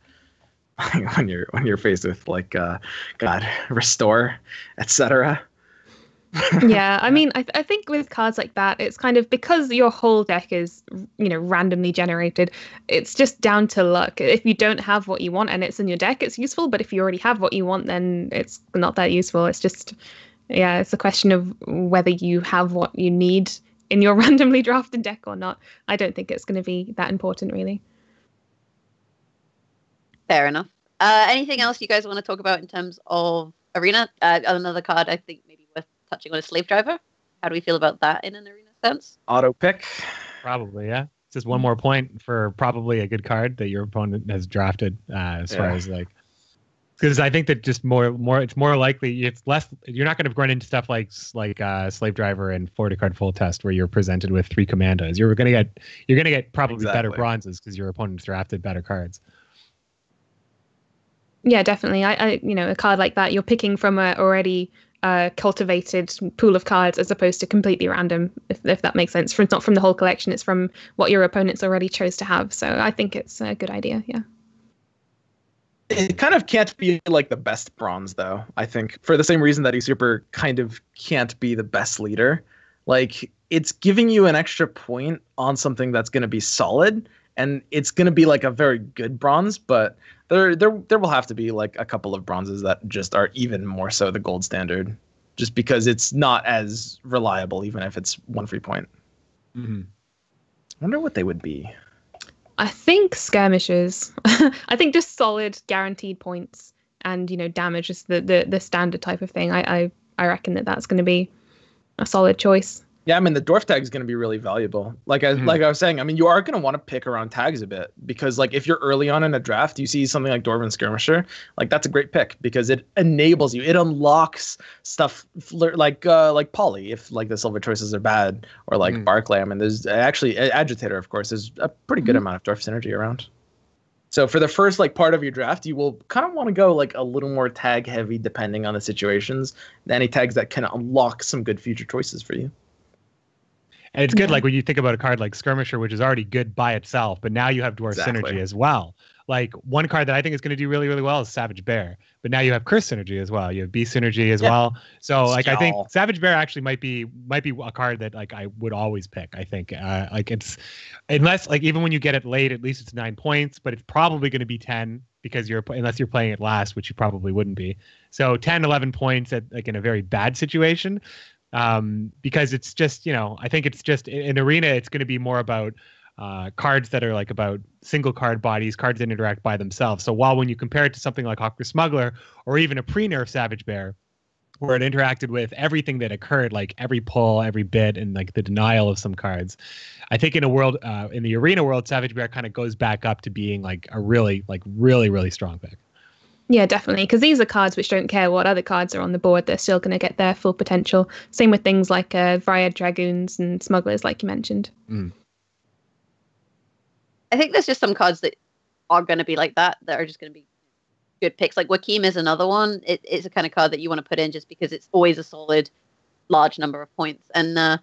when you're faced with like God, restore, etc. Yeah, I mean, I think with cards like that, it's kind of because your whole deck is, randomly generated, it's just down to luck. If you don't have what you want and it's in your deck, it's useful. But if you already have what you want, then it's not that useful. It's just, yeah, it's a question of whether you have what you need in your randomly drafted deck or not. I don't think it's going to be that important, really. Fair enough. Anything else you guys want to talk about in terms of Arena? Another card I think maybe worth touching on is Slave Driver. How do we feel about that in an Arena sense? Auto pick. Probably, yeah. It's just one more point for probably a good card that your opponent has drafted. As far as like, because I think that just more it's more likely it's less. You're not going to run into stuff like Slave Driver and 40 card full test where you're presented with 3 commandos. You're gonna get probably better bronzes because your opponent's drafted better cards. Yeah, definitely. I a card like that, you're picking from a already cultivated pool of cards as opposed to completely random, if that makes sense. It's not from the whole collection, it's from what your opponents already chose to have. So I think it's a good idea, yeah. It kind of can't be like the best bronze, though, I think, for the same reason that Usurper kind of can't be the best leader. Like, it's giving you an extra point on something that's going to be solid, and it's going to be like a very good bronze, but there will have to be like a couple of bronzes that just are even more so the gold standard, just because it's not as reliable, even if it's 1 free point. Mm-hmm. I wonder what they would be. I think skirmishes. I think just solid guaranteed points and damage is the standard type of thing. I reckon that's going to be a solid choice. Yeah, I mean, the dwarf tag is going to be really valuable. Like I was saying, I mean, you are going to want to pick around tags a bit because, like, if you're early on in a draft, you see something like Dwarven Skirmisher, like that's a great pick because it enables you. It unlocks stuff like Poly if like the silver choices are bad, or like Barclay. And there's actually Agitator, of course, there's a pretty good amount of dwarf synergy around. So for the first like part of your draft, you will kind of want to go like a little more tag heavy depending on the situations. Any tags that can unlock some good future choices for you. And it's good, like, when you think about a card like Skirmisher, which is already good by itself, but now you have Dwarf Synergy as well. Like, one card that I think is going to do really, really well is Savage Bear. But now you have Curse Synergy as well. You have Beast Synergy as well. So, like, I think Savage Bear actually might be a card that, like, I would always pick, I think. Like, it's... Unless, like, even when you get it late, at least it's 9 points, but it's probably going to be 10 because unless you're playing it last, which you probably wouldn't be. So, 10, 11 points in a very bad situation. Because it's just, I think it's just in Arena, it's going to be more about cards that are like about single card bodies, cards that interact by themselves. So while when you compare it to something like Hawker Smuggler or even a pre-nerf Savage Bear, where it interacted with everything that occurred, like every pull, every bit, and like the denial of some cards, I think in the Arena world, Savage Bear kind of goes back up to being like a really, really strong pick. Yeah, definitely, because these are cards which don't care what other cards are on the board. They're still going to get their full potential. Same with things like Vryad Dragoons and Smugglers, like you mentioned. I think there's just some cards that are going to be like that are just going to be good picks. Like Wakim is another one. It's a kind of card that you want to put in just because it's always a solid, large number of points. And I'm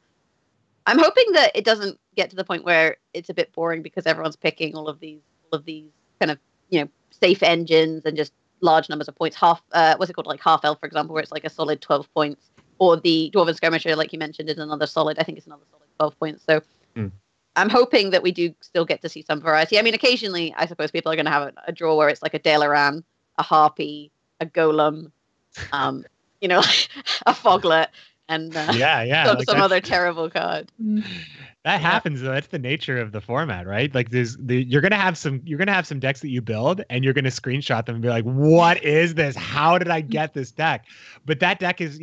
hoping that it doesn't get to the point where it's a bit boring because everyone's picking all of these kind of safe engines and just large numbers of points. What's it called, like Half Elf, for example, where it's like a solid 12 points, or the Dwarven Skirmisher, like you mentioned, is another solid. I think it's another solid 12 points. So I'm hoping that we do still get to see some variety. I mean, occasionally, I suppose people are going to have a draw where it's like a Dalaran, a Harpy, a Golem, a Foglet, and some other terrible card. That happens though. That's the nature of the format, right? Like you're gonna have some decks that you build and you're gonna screenshot them and be like, what is this? How did I get this deck? But that deck is,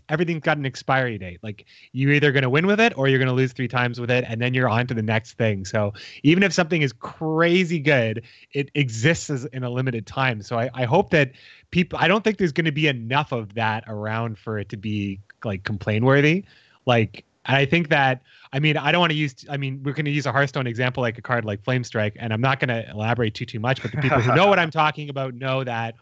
everything's got an expiry date. Like you're either gonna win with it or you're gonna lose 3 times with it, and then you're on to the next thing. So even if something is crazy good, it exists in a limited time. So I hope that I don't think there's gonna be enough of that around for it to be like complaint worthy. Like, and I think that, I mean, I don't want to use, I mean, we're going to use a Hearthstone example, like a card like Flame Strike, and I'm not going to elaborate too much, but the people who know what I'm talking about know that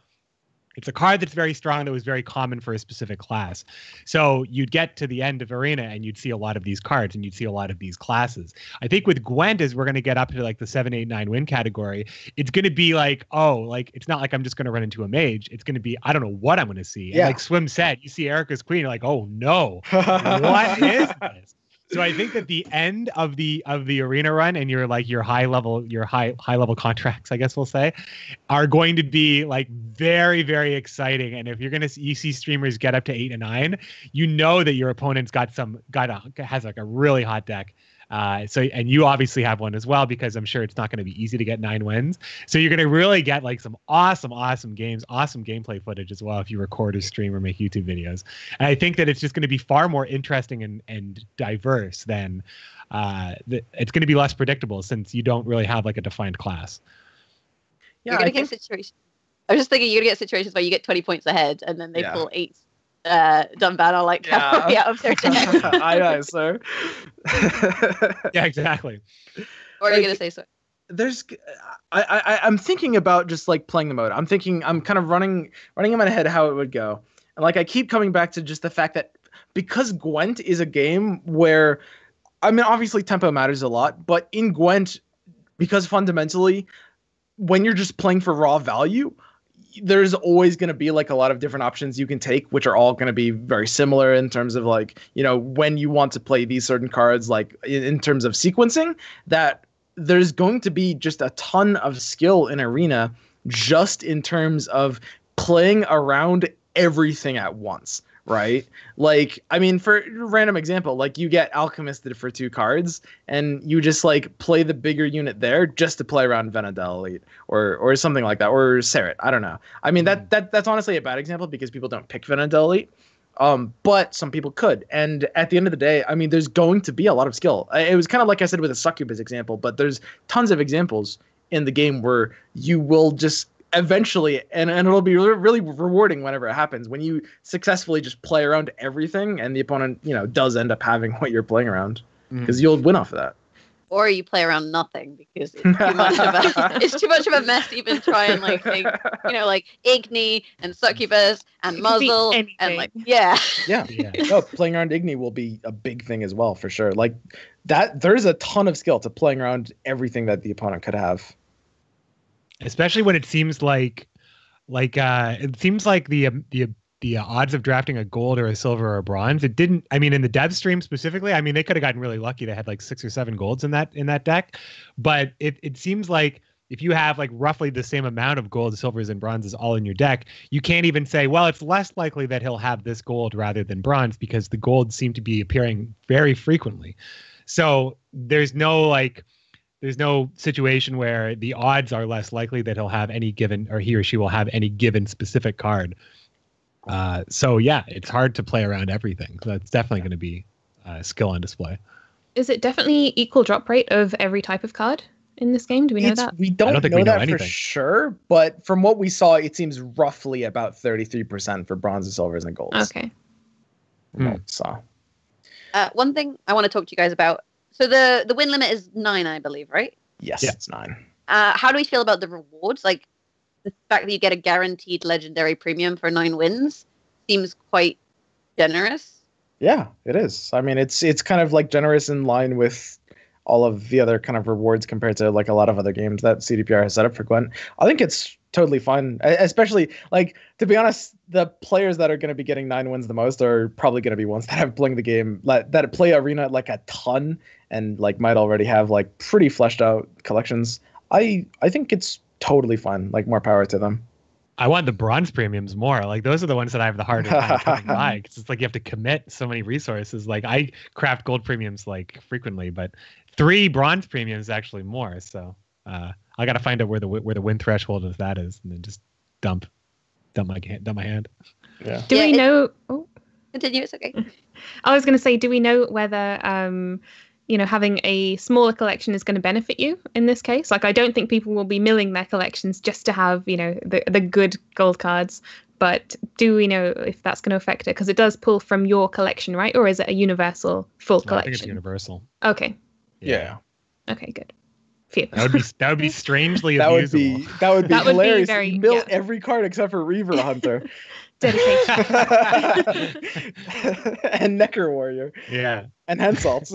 It's a card that's very strong that was very common for a specific class. So you'd get to the end of Arena and you'd see a lot of these cards and you'd see a lot of these classes. I think with Gwent, as we're going to get up to like the 7, 8, 9 win category, it's going to be like, it's not like I'm just going to run into a mage. It's going to be, I don't know what I'm going to see. And like Swim said, you see Erica's Queen, you're like, oh no, what is this? So I think that the end of the arena run and your high level contracts, I guess we'll say, are going to be like very, very exciting. And if you see streamers get up to 8 and 9, you know that your opponent's has like a really hot deck. And you obviously have one as well, because I'm sure it's not going to be easy to get 9 wins. So you're going to really get like some awesome games, awesome gameplay footage as well if you record or stream or make YouTube videos. And I think that it's just going to be far more interesting and diverse than it's going to be less predictable, since you don't really have like a defined class. Yeah, you're going to get situations. I was just thinking you're going to get situations where you get 20 points ahead and then they pull 8 dumb banner like cavalry out of their deck. Aye, sir. Yeah, exactly. Or are you gonna say so? I'm thinking about just like playing the mode. I'm kind of running in my head how it would go. And like I keep coming back to just the fact that because Gwent is a game where, I mean, obviously tempo matters a lot, but in Gwent, because fundamentally when you're just playing for raw value, there's always going to be like a lot of different options you can take, which are all going to be very similar in terms of like, you know, when you want to play these certain cards, like in terms of sequencing, that there's going to be just a ton of skill in Arena just in terms of playing around everything at once. Right? Like, I mean, for random example, like you get Alchemisted for 2 cards and you just like play the bigger unit there just to play around Venadel Elite or something like that, or Serret. I don't know. I mean, that's honestly a bad example because people don't pick Venadel Elite. But some people could. And at the end of the day, I mean, there's going to be a lot of skill. It was kind of like I said with a Succubus example, but there's tons of examples in the game where you will just eventually, and it'll be really rewarding whenever it happens, when you successfully just play around everything and the opponent, you know, does end up having what you're playing around, because you'll win off of that. Or you play around nothing because it's too much of a mess to even try and like think, you know, like Igni and Succubus and Muzzle and like yeah. No, playing around Igni will be a big thing as well, for sure. Like that, there's a ton of skill to playing around everything that the opponent could have. Especially when it seems like the odds of drafting a gold or a silver or a bronze, it didn't. I mean, in the dev stream specifically, I mean, they could have gotten really lucky. They had like 6 or 7 golds in that deck, but it seems like if you have like roughly the same amount of gold, silvers, and bronzes all in your deck, you can't even say, well, it's less likely that he'll have this gold rather than bronze, because the golds seem to be appearing very frequently. So there's no situation where the odds are less likely that he'll have any given, or he or she will have any given specific card. So yeah, it's hard to play around everything. So that's definitely going to be skill on display. Is it definitely equal drop rate of every type of card in this game? Do we know that? We don't know that for sure, but from what we saw, it seems roughly about 33% for bronzes, silvers, and golds. Okay. So, one thing I want to talk to you guys about. So the win limit is 9, I believe, right? Yes, it's 9. How do we feel about the rewards? Like the fact that you get a guaranteed legendary premium for 9 wins seems quite generous. Yeah, it is. I mean, it's kind of like generous in line with all of the other kind of rewards compared to like a lot of other games that CDPR has set up for Gwent. I think it's totally fine, especially like, to be honest, the players that are going to be getting 9 wins the most are probably going to be ones that have playing the game, that play Arena like a ton and like might already have like pretty fleshed out collections. I think it's totally fine. Like, more power to them. I want the bronze premiums more. Like, those are the ones that I have the hardest time coming by. Cause it's like you have to commit so many resources. Like, I craft gold premiums like frequently, but 3 bronze premiums is actually more. So I got to find out where the win threshold of that is, and then just dump my hand. Yeah. Do we know? Oh, continue. It's okay. I was going to say, do we know whether having a smaller collection is going to benefit you in this case? Like, I don't think people will be milling their collections just to have, the good gold cards. But do we know if that's going to affect it? Because it does pull from your collection, right? Or is it a universal full collection? I think it's universal. Okay. Yeah. Okay, good. Phew. That would be strangely that amusable. That would be hilarious. Very, you mill every card except for Reaver Hunter. Dedication. And Necker Warrior. Yeah. And Hensalts.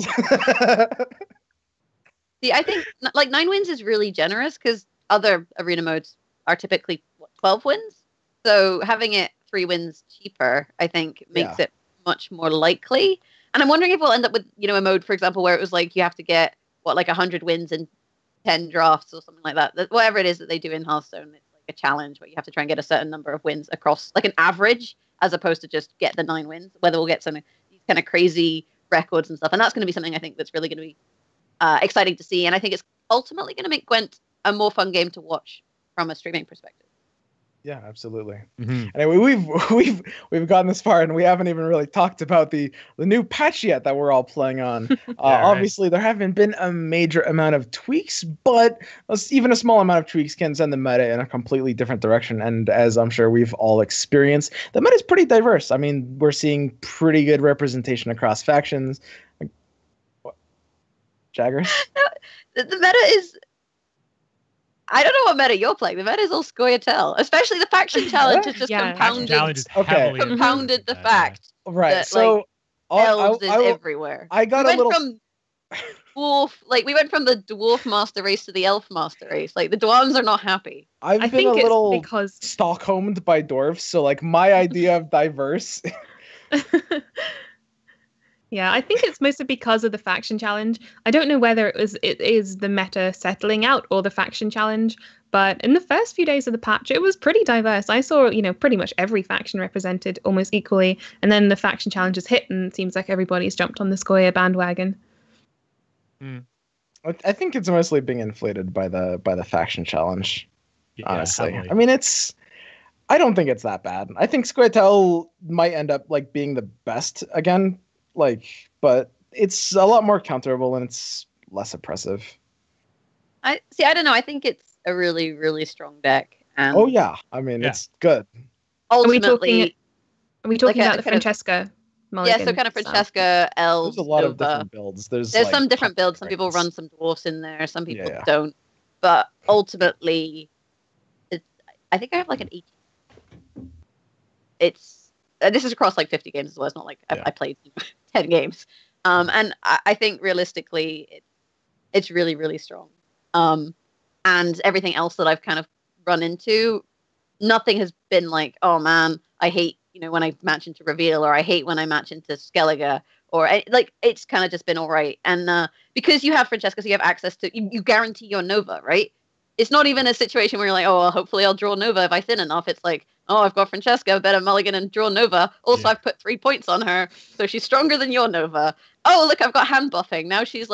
See, I think like 9 wins is really generous because other arena modes are typically 12 wins. So having it 3 wins cheaper, I think, makes it much more likely. And I'm wondering if we'll end up with, a mode, for example, where it was like you have to get 100 wins in 10 drafts or something like that. Whatever it is that they do in Hearthstone, it's like a challenge where you have to try and get a certain number of wins across, like an average, as opposed to just get the 9 wins. Whether we'll get some of these kind of crazy records and stuff, and that's going to be something I think that's really going to be exciting to see. And I think it's ultimately going to make Gwent a more fun game to watch from a streaming perspective. Yeah, absolutely. Mm-hmm. Anyway, we've gotten this far, and we haven't even really talked about the new patch yet that we're all playing on. Obviously, there haven't been a major amount of tweaks, but even a small amount of tweaks can send the meta in a completely different direction. And as I'm sure we've all experienced, the meta is pretty diverse. I mean, we're seeing pretty good representation across factions. What? Jaggers? The meta is... I don't know what meta you're playing. The meta is all Scoia'tael. Especially the faction challenge has just compounded the fact that so elves is everywhere. I got a little from dwarf, we went from the dwarf master race to the elf master race. Like the dwarves are not happy. I think a little because Stockholmed by dwarves, so like my idea of diverse. Yeah, I think it's mostly because of the faction challenge. I don't know whether it is the meta settling out or the faction challenge, but in the first few days of the patch, it was pretty diverse. I saw, pretty much every faction represented almost equally, and then the faction challenges hit, and it seems like everybody's jumped on the Scoia bandwagon. I think it's mostly being inflated by the faction challenge. Yeah, honestly, totally. I mean, I don't think it's that bad. I think Scoia'tael might end up being the best again. But it's a lot more counterable and it's less oppressive. I don't know. I think it's a really, really strong deck. And I mean, it's good. Ultimately, are we talking about the Francesca? Yeah, so kind of Francesca, elves. There's a lot of different builds. There's some different builds. Some people run some dwarfs in there. Some people don't. But ultimately, I think I have an 18. This is across 50 games as well. It's not like I played 10 games. And I think realistically, it's really, really strong. And everything else that I've kind of run into, nothing has been oh man, I hate, when I match into Reveal, or I hate when I match into Skellige, or it's kind of just been all right. And because you have Francesca, so you have access to, you guarantee your Nova, right? It's not even a situation where you're well, hopefully I'll draw Nova if I thin enough. It's I've got Francesca, better mulligan and draw Nova. Also, I've put 3 points on her, so she's stronger than your Nova. Oh, look, I've got hand buffing. Now she's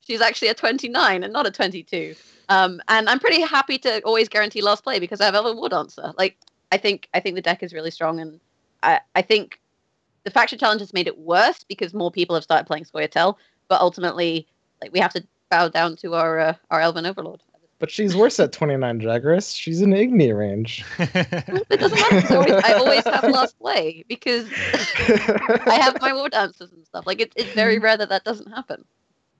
she's actually a 29 and not a 22. And I'm pretty happy to always guarantee last play because I have Elven War Dancer. I think the deck is really strong, and I think the faction challenge has made it worse because more people have started playing Scoia'tael. But ultimately, we have to bow down to our Elven Overlord. But she's worse at 29, Jaggerous. She's in Igni range. It doesn't matter. I always have last play because I have my War Dancers and stuff. It's very rare that doesn't happen.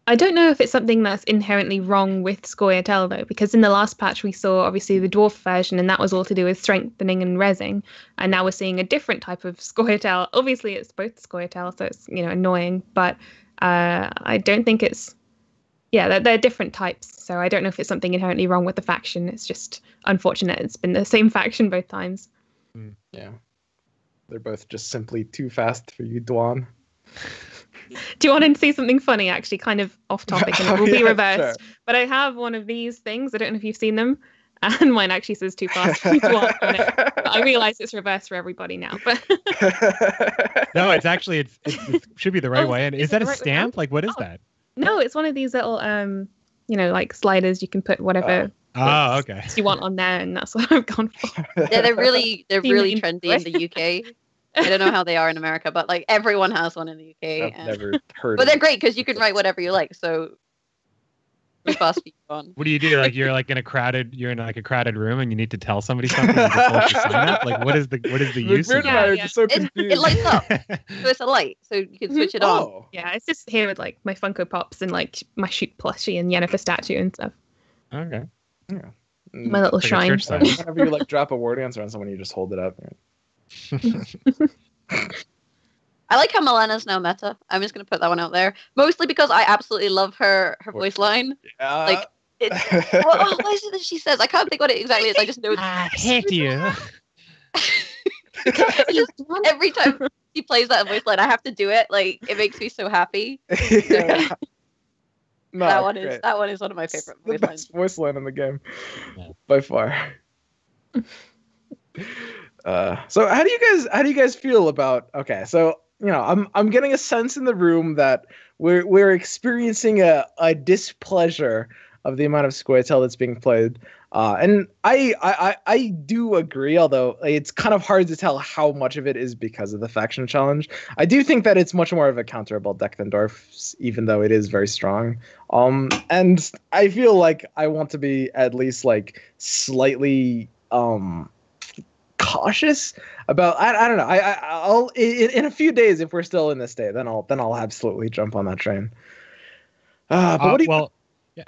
I don't know if it's something that's inherently wrong with Scoia'tael, though, because in the last patch we saw, obviously, the dwarf version, and that was all to do with strengthening and rezzing. And now we're seeing a different type of Scoia'tael. Obviously, it's both Scoia'tael, so it's, annoying. But I don't think it's... Yeah, they're different types, so I don't know if it's something inherently wrong with the faction. It's just unfortunate it's been the same faction both times. Yeah. They're both just simply too fast for you, Dwan. Do you want to see something funny, actually, kind of off topic, and it will be reversed? Sure. But I have one of these things. I don't know if you've seen them. And mine actually says too fast for Dwan on it. But I realise it's reversed for everybody now. But no, it's actually, it should be the right way. And is that a stamp? What is that? No, it's one of these little, sliders. You can put whatever you want on there, and that's what I've gone for. Yeah, they're really trendy in the UK. I don't know how they are in America, but everyone has one in the UK. I've never heard. But they're great because you can write whatever you like. So too fast for you on. What do you do? Like you're in a crowded room and you need to tell somebody something and just hold your sign up? Like what is the use of that? So it lights up. So it's a light, so you can switch it on. Yeah, it's just here with like my Funko Pops and like my Shoot plushie and Yennefer statue and stuff. Okay. Yeah. My little shrine. Whenever you like drop a word answer on someone, you just hold it up. I like how Milena's now meta. I'm just going to put that one out there. Mostly because I absolutely love her voice line. Like, what is it that she says? I can't think what it exactly is. I just know. I hate you. Every time she plays that voice line, I have to do it. Like, it makes me so happy. No, that one is one of my favorite voice lines. Voice line in the game, by far. So how do you guys feel about? Okay, so I'm getting a sense in the room that we're experiencing a displeasure of the amount of Scoia'tael that's being played, and I do agree. Although it's kind of hard to tell how much of it is because of the faction challenge. I do think that it's much more of a counterable deck than Dwarfs, even though it is very strong. And I feel like I want to be at least like slightly cautious about. I don't know. I'll in a few days, if we're still in this state, then I'll absolutely jump on that train. But what do you? Well,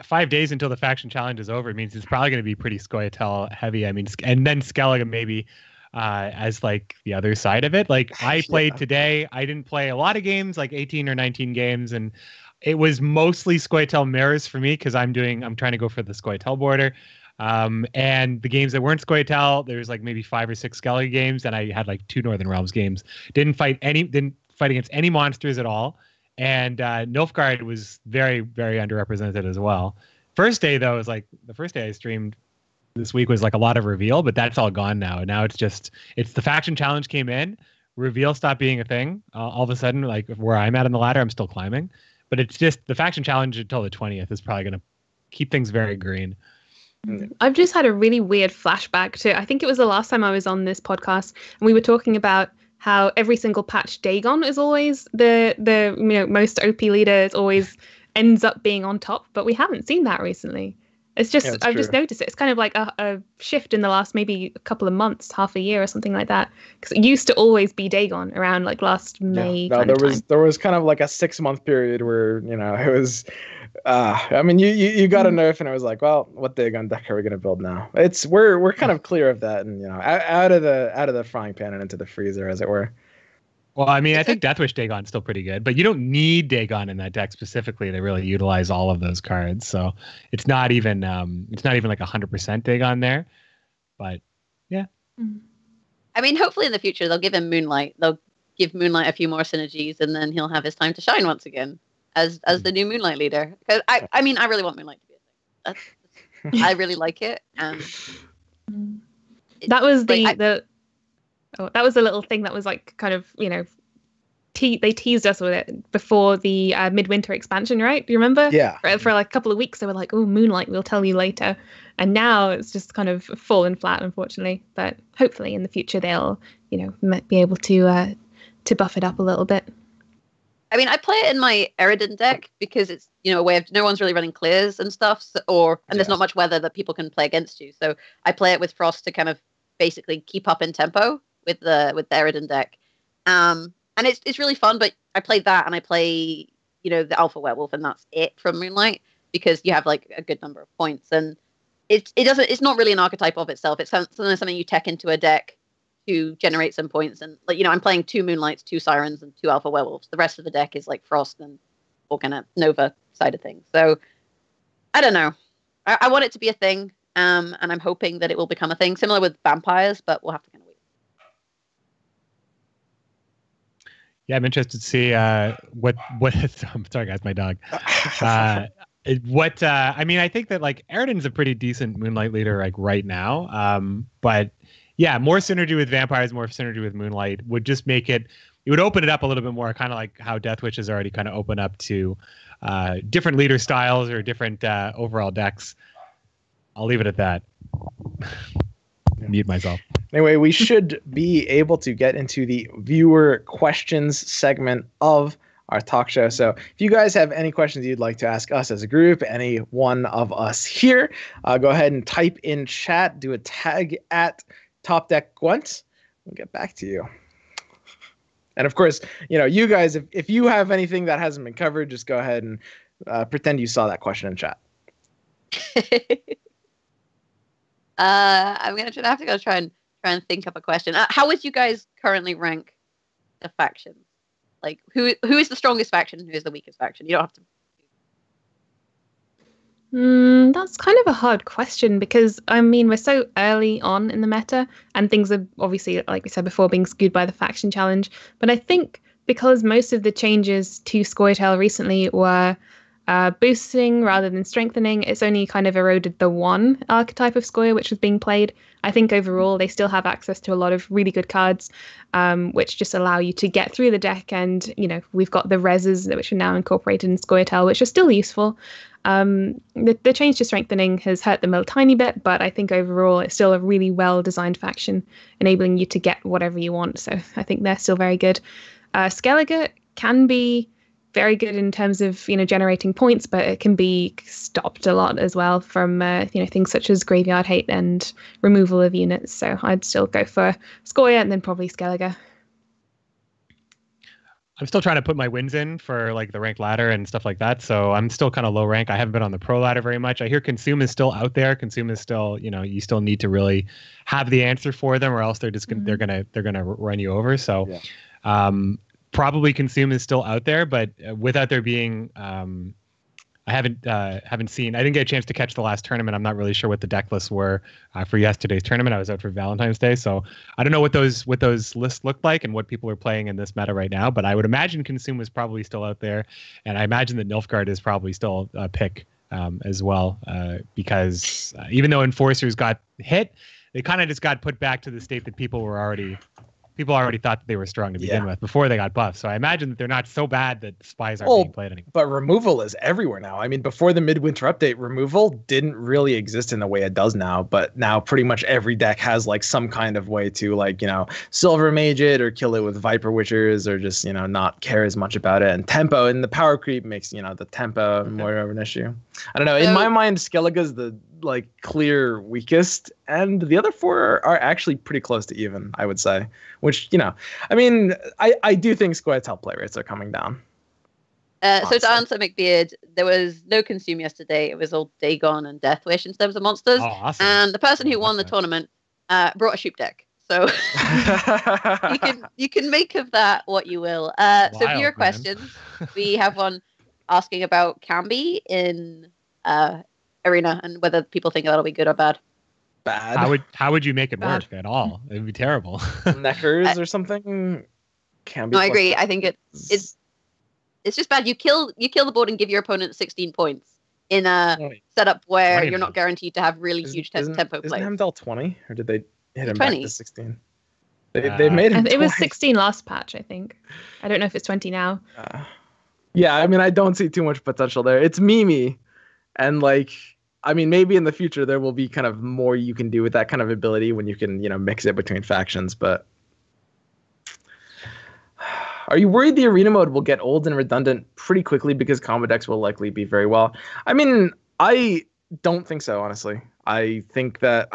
5 days until the faction challenge is over. It means it's probably going to be pretty Scoia'tael heavy. I mean, and then Skellige maybe as like the other side of it. Like I played today. I didn't play a lot of games, like 18 or 19 games, and it was mostly Scoia'tael mirrors for me because I'm trying to go for the Scoia'tael border. And the games that weren't Scoia'tael, there's like maybe 5 or 6 Skellige games, and I had like 2 Northern Realms games. Didn't fight against any monsters at all. And Nilfgaard was very, very underrepresented as well. First day, though, was like the first day I streamed this week was like a lot of reveal, but that's all gone now. And now it's the faction challenge came in, reveal stopped being a thing. All of a sudden, like where I'm at in the ladder, I'm still climbing. But it's just the faction challenge until the 20th is probably going to keep things very green. I've just had a really weird flashback to, I think it was the last time I was on this podcast, and we were talking about how every single patch Dagon is always the most OP leader, is always ends up being on top, but we haven't seen that recently. It's just I've just noticed it. It's kind of like a shift in the last maybe a couple of months, half a year or something like that. Because it used to always be Dagon around like last May. Yeah. No, there was kind of like a 6-month period where it was. I mean, you got a nerf, and it was like, well, what Dagon deck are we going to build now? We're kind of clear of that, and out of the frying pan and into the freezer, as it were. Well, I mean, I think Deathwish Dagon's still pretty good, but you don't need Dagon in that deck specifically to really utilize all of those cards. So it's not even like 100% Dagon there, but yeah. I mean, hopefully in the future they'll give him Moonlight. They'll give Moonlight a few more synergies, and then he'll have his time to shine once again as the new Moonlight leader. Because I mean, I really want Moonlight to be a thing. I really like it, and that was that was a little thing that was like kind of, they teased us with it before the midwinter expansion, right? Do you remember? Yeah. For like a couple of weeks, they were like, oh, Moonlight, we'll tell you later. And now it's just kind of fallen flat, unfortunately. But hopefully in the future they'll, be able to buff it up a little bit. I mean, I play it in my Eridan deck because it's, a way of no one's really running clears and stuff, and there's not much weather that people can play against you. So I play it with Frost to kind of basically keep up in tempo with the Eridan deck. And it's really fun, but I played that, and I play, the Alpha Werewolf, and that's it from Moonlight, because you have like a good number of points, and it's not really an archetype of itself. It's something you tech into a deck to generate some points. And like, I'm playing 2 Moonlights, 2 Sirens, and 2 Alpha Werewolves. The rest of the deck is like Frost and all kind of Nova side of things. So I don't know. I want it to be a thing, and I'm hoping that it will become a thing, similar with vampires, but we'll have to kind of wait. Yeah, I'm interested to see what. I'm sorry, guys, my dog. I mean, I think that like Eridan's a pretty decent Moonlight leader like right now. But yeah, more synergy with vampires, more synergy with Moonlight would just make it. It would open it up a little bit more, kind of like how Deathwitch has already kind of opened up to different leader styles or different overall decks. I'll leave it at that. Mute myself. Anyway, we should be able to get into the viewer questions segment of our talk show. So if you guys have any questions you'd like to ask us as a group, any one of us here, go ahead and type in chat, do a tag at Topdeck Gwent. We'll get back to you. And of course, you guys, if you have anything that hasn't been covered, just go ahead and pretend you saw that question in chat. I'm gonna have to go try and think up a question. How would you guys currently rank the factions? Like, who is the strongest faction and who is the weakest faction? You don't have to. That's kind of a hard question because, we're so early on in the meta and things are obviously, like we said before, being skewed by the faction challenge. But I think because most of the changes to Scoia'tael recently were boosting rather than strengthening, it's only kind of eroded the one archetype of Scoia which was being played. I think overall they still have access to a lot of really good cards, which just allow you to get through the deck. And, we've got the reses which are now incorporated in Scoia'tael, which are still useful. The change to strengthening has hurt them a tiny bit, but I think overall it's still a really well-designed faction, enabling you to get whatever you want. So I think they're still very good. Skellige can be very good in terms of generating points, but it can be stopped a lot as well from things such as graveyard hate and removal of units. So I'd still go for Scoia and then probably Skellige. I'm still trying to put my wins in for like the ranked ladder and stuff like that. So I'm still kind of low rank. I haven't been on the pro ladder very much. I hear Consume is still out there. Consume is still, you still need to really have the answer for them, or else they're just they're gonna run you over. So, probably Consume is still out there, but without there being, I haven't seen. I didn't get a chance to catch the last tournament. I'm not really sure what the deck lists were for yesterday's tournament. I was out for Valentine's Day, so I don't know what those lists look like and what people are playing in this meta right now. But I would imagine Consume is probably still out there, and I imagine that Nilfgaard is probably still a pick as well, because even though Enforcers got hit, they kind of just got put back to the state that people already thought that they were strong to begin with before they got buffed. So I imagine that they're not so bad that spies aren't being played anymore. But removal is everywhere now. I mean, before the midwinter update, removal didn't really exist in the way it does now. But now pretty much every deck has like some kind of way to silver mage it or kill it with viper witchers or just not care as much about it. And tempo and the power creep makes the tempo more of an issue. I don't know. In my mind, Skellige is the clear weakest, and the other four are actually pretty close to even, I would say. Which I do think Scoia'tael play rates are coming down. So to answer McBeard, there was no Consume yesterday. It was all Dagon and Deathwish in terms of monsters. Oh, awesome. And the person who won the tournament brought a sheep deck. So you can make of that what you will. So viewer questions, we have one asking about Cambi in Arena and whether people think that'll be good or bad. Bad. How would you make it work at all? It would be terrible. Neckers or something. No, I agree. I think it's just bad. You kill the board and give your opponent 16 points in a setup where you're not guaranteed to have really huge tempo play. Isn't Hemdall 20, or did they hit him 20. back to 16? They made him. It was 16 last patch, I think. I don't know if it's 20 now. Yeah, I don't see too much potential there. It's Mimi, and maybe in the future there will be kind of more you can do with that kind of ability when you can, mix it between factions. But are you worried the arena mode will get old and redundant pretty quickly because combo decks will likely be very well? I don't think so, honestly. I think that,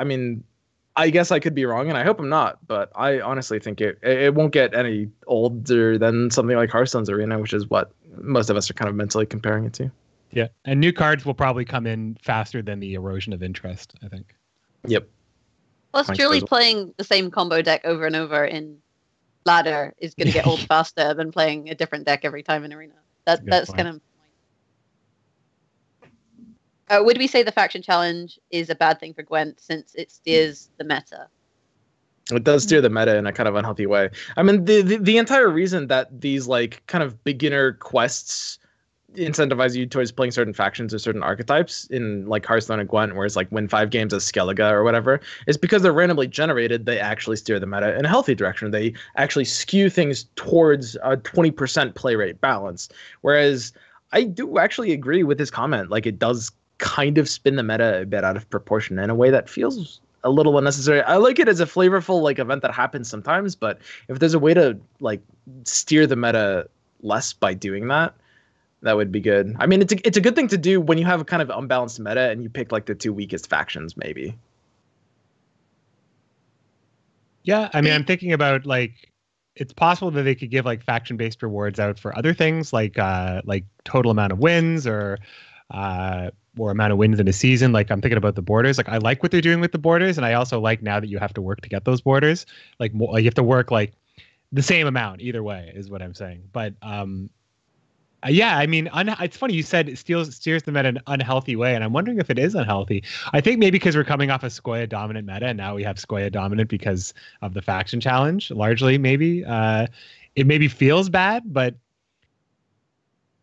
I guess I could be wrong, and I hope I'm not, but I honestly think it won't get any older than something like Hearthstone's arena, which is what most of us are kind of mentally comparing it to. Yeah, and new cards will probably come in faster than the erosion of interest, I think. Yep. Plus, truly playing the same combo deck over and over in ladder is going to get old faster than playing a different deck every time in arena. That's kind of. Would we say the faction challenge is a bad thing for Gwent since it steers the meta? It does steer the meta in a kind of unhealthy way. The entire reason that these kind of beginner quests incentivize you towards playing certain factions or certain archetypes in Hearthstone and Gwent, where it's win 5 games as Skellige or whatever, is because they're randomly generated. They actually steer the meta in a healthy direction. They actually skew things towards a 20% play rate balance. Whereas I do actually agree with his comment. It does kind of spin the meta a bit out of proportion in a way that feels a little unnecessary. I like it as a flavorful event that happens sometimes, but if there's a way to steer the meta less by doing that. That would be good. I mean, it's a good thing to do when you have a kind of unbalanced meta and you pick like the 2 weakest factions, maybe. Yeah, I mean, I'm thinking about like it's possible that they could give like faction-based rewards out for other things like total amount of wins or amount of wins in a season. Like I'm thinking about the borders. Like I like what they're doing with the borders, and I also like now that you have to work to get those borders. Like you have to work like the same amount either way is what I'm saying. But yeah, I mean, it's funny you said it steers them in an unhealthy way, and I'm wondering if it is unhealthy. I think maybe because we're coming off a Skoya dominant meta, and now we have Skoya dominant because of the faction challenge. Largely, maybe it maybe feels bad, but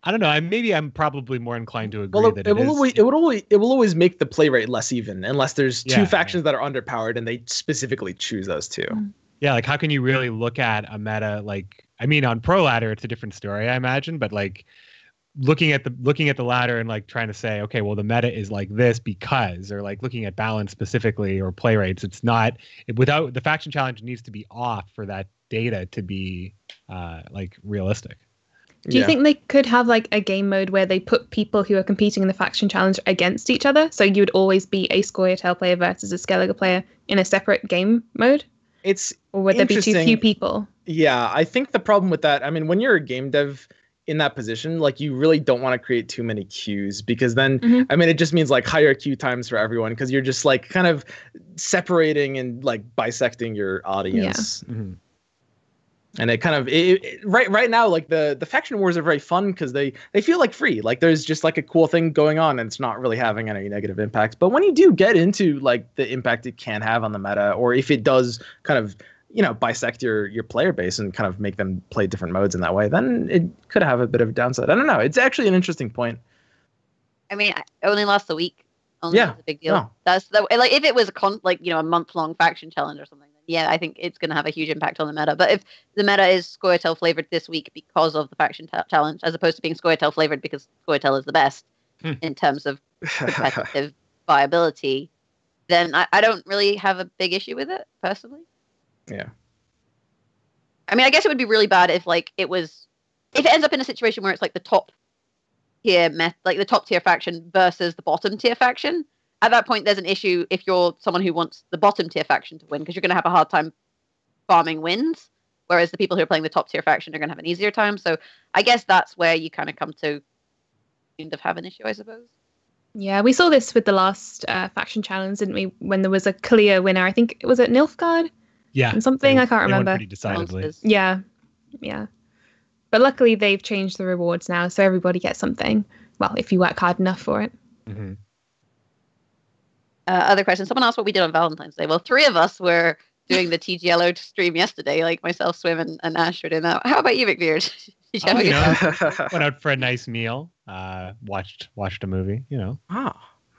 I don't know. I'm probably more inclined to agree that it will always make the play rate less even unless there's two factions that are underpowered and they specifically choose those two. Yeah, like how can you really look at a meta like? I mean, on Pro Ladder, it's a different story, I imagine. But like looking at the ladder and like trying to say, okay, well, the meta is like this because, or like looking at balance specifically or play rates, it's not without the faction challenge needs to be off for that data to be like realistic. Do you think they could have like a game mode where they put people who are competing in the faction challenge against each other? So you would always be a Scoia'tael player versus a Skellige player in a separate game mode? Or would there be too few people? Yeah, I think the problem with that, I mean, when you're a game dev in that position, like you really don't want to create too many queues because then, I mean, it just means like higher queue times for everyone because you're just like kind of separating and like bisecting your audience. Yeah. And it kind of right now, like the faction wars are very fun because they feel like free. Like there's just like a cool thing going on and it's not really having any negative impact. But when you do get into like the impact it can have on the meta, or if it does kind of, you know, bisect your player base and kind of make them play different modes in that way, then it could have a bit of a downside. I don't know. It's actually an interesting point. I mean, it only lasts a week. Only a big deal. No. That's like if it was a month-long faction challenge or something. Yeah, I think it's going to have a huge impact on the meta. But if the meta is Scoia'tael flavored this week because of the faction challenge, as opposed to being Scoia'tael flavored because Scoia'tael is the best in terms of competitive viability, then I don't really have a big issue with it personally. Yeah. I mean, I guess it would be really bad if it ends up in a situation where it's like the top tier the top tier faction versus the bottom tier faction. At that point, there's an issue if you're someone who wants the bottom tier faction to win, because you're going to have a hard time farming wins, whereas the people who are playing the top tier faction are going to have an easier time. So I guess that's where you kind of come to kind of have an issue, I suppose. Yeah, we saw this with the last faction challenge, didn't we? When there was a clear winner. I think it was at Nilfgaard. Yeah, and something I can't remember. Pretty decidedly. Yeah. But luckily, they've changed the rewards now, so everybody gets something. Well, if you work hard enough for it. Mm-hmm. Other question. Someone asked what we did on Valentine's Day. Well, 3 of us were doing the TGLO stream yesterday, like myself, Swim, and Ash were doing that. How about you, McBeard? Did you have a good time? Went out for a nice meal. Watched a movie. You know. Oh,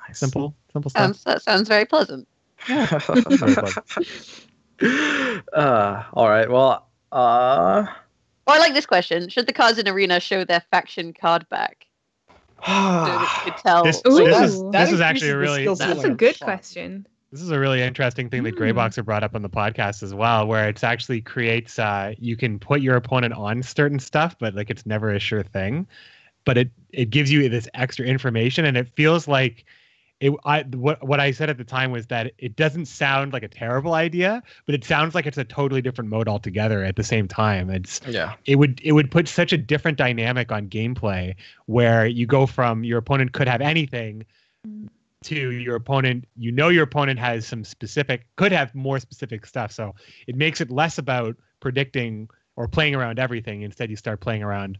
nice. Simple stuff. That sounds very pleasant. Very pleasant. All right. Well. I like this question. Should the cards in Arena show their faction card back? So that you could tell. This is actually that's a good question. This is a really interesting thing that Greyboxer brought up on the podcast as well, where it actually creates you can put your opponent on certain stuff, but like it's never a sure thing. But it gives you this extra information, and it feels like what I said at the time was that it doesn't sound like a terrible idea, but it sounds like it's a totally different mode altogether at the same time. It would put such a different dynamic on gameplay where you go from your opponent could have anything to your opponent, your opponent has could have more specific stuff. So it makes it less about predicting or playing around everything. Instead, you start playing around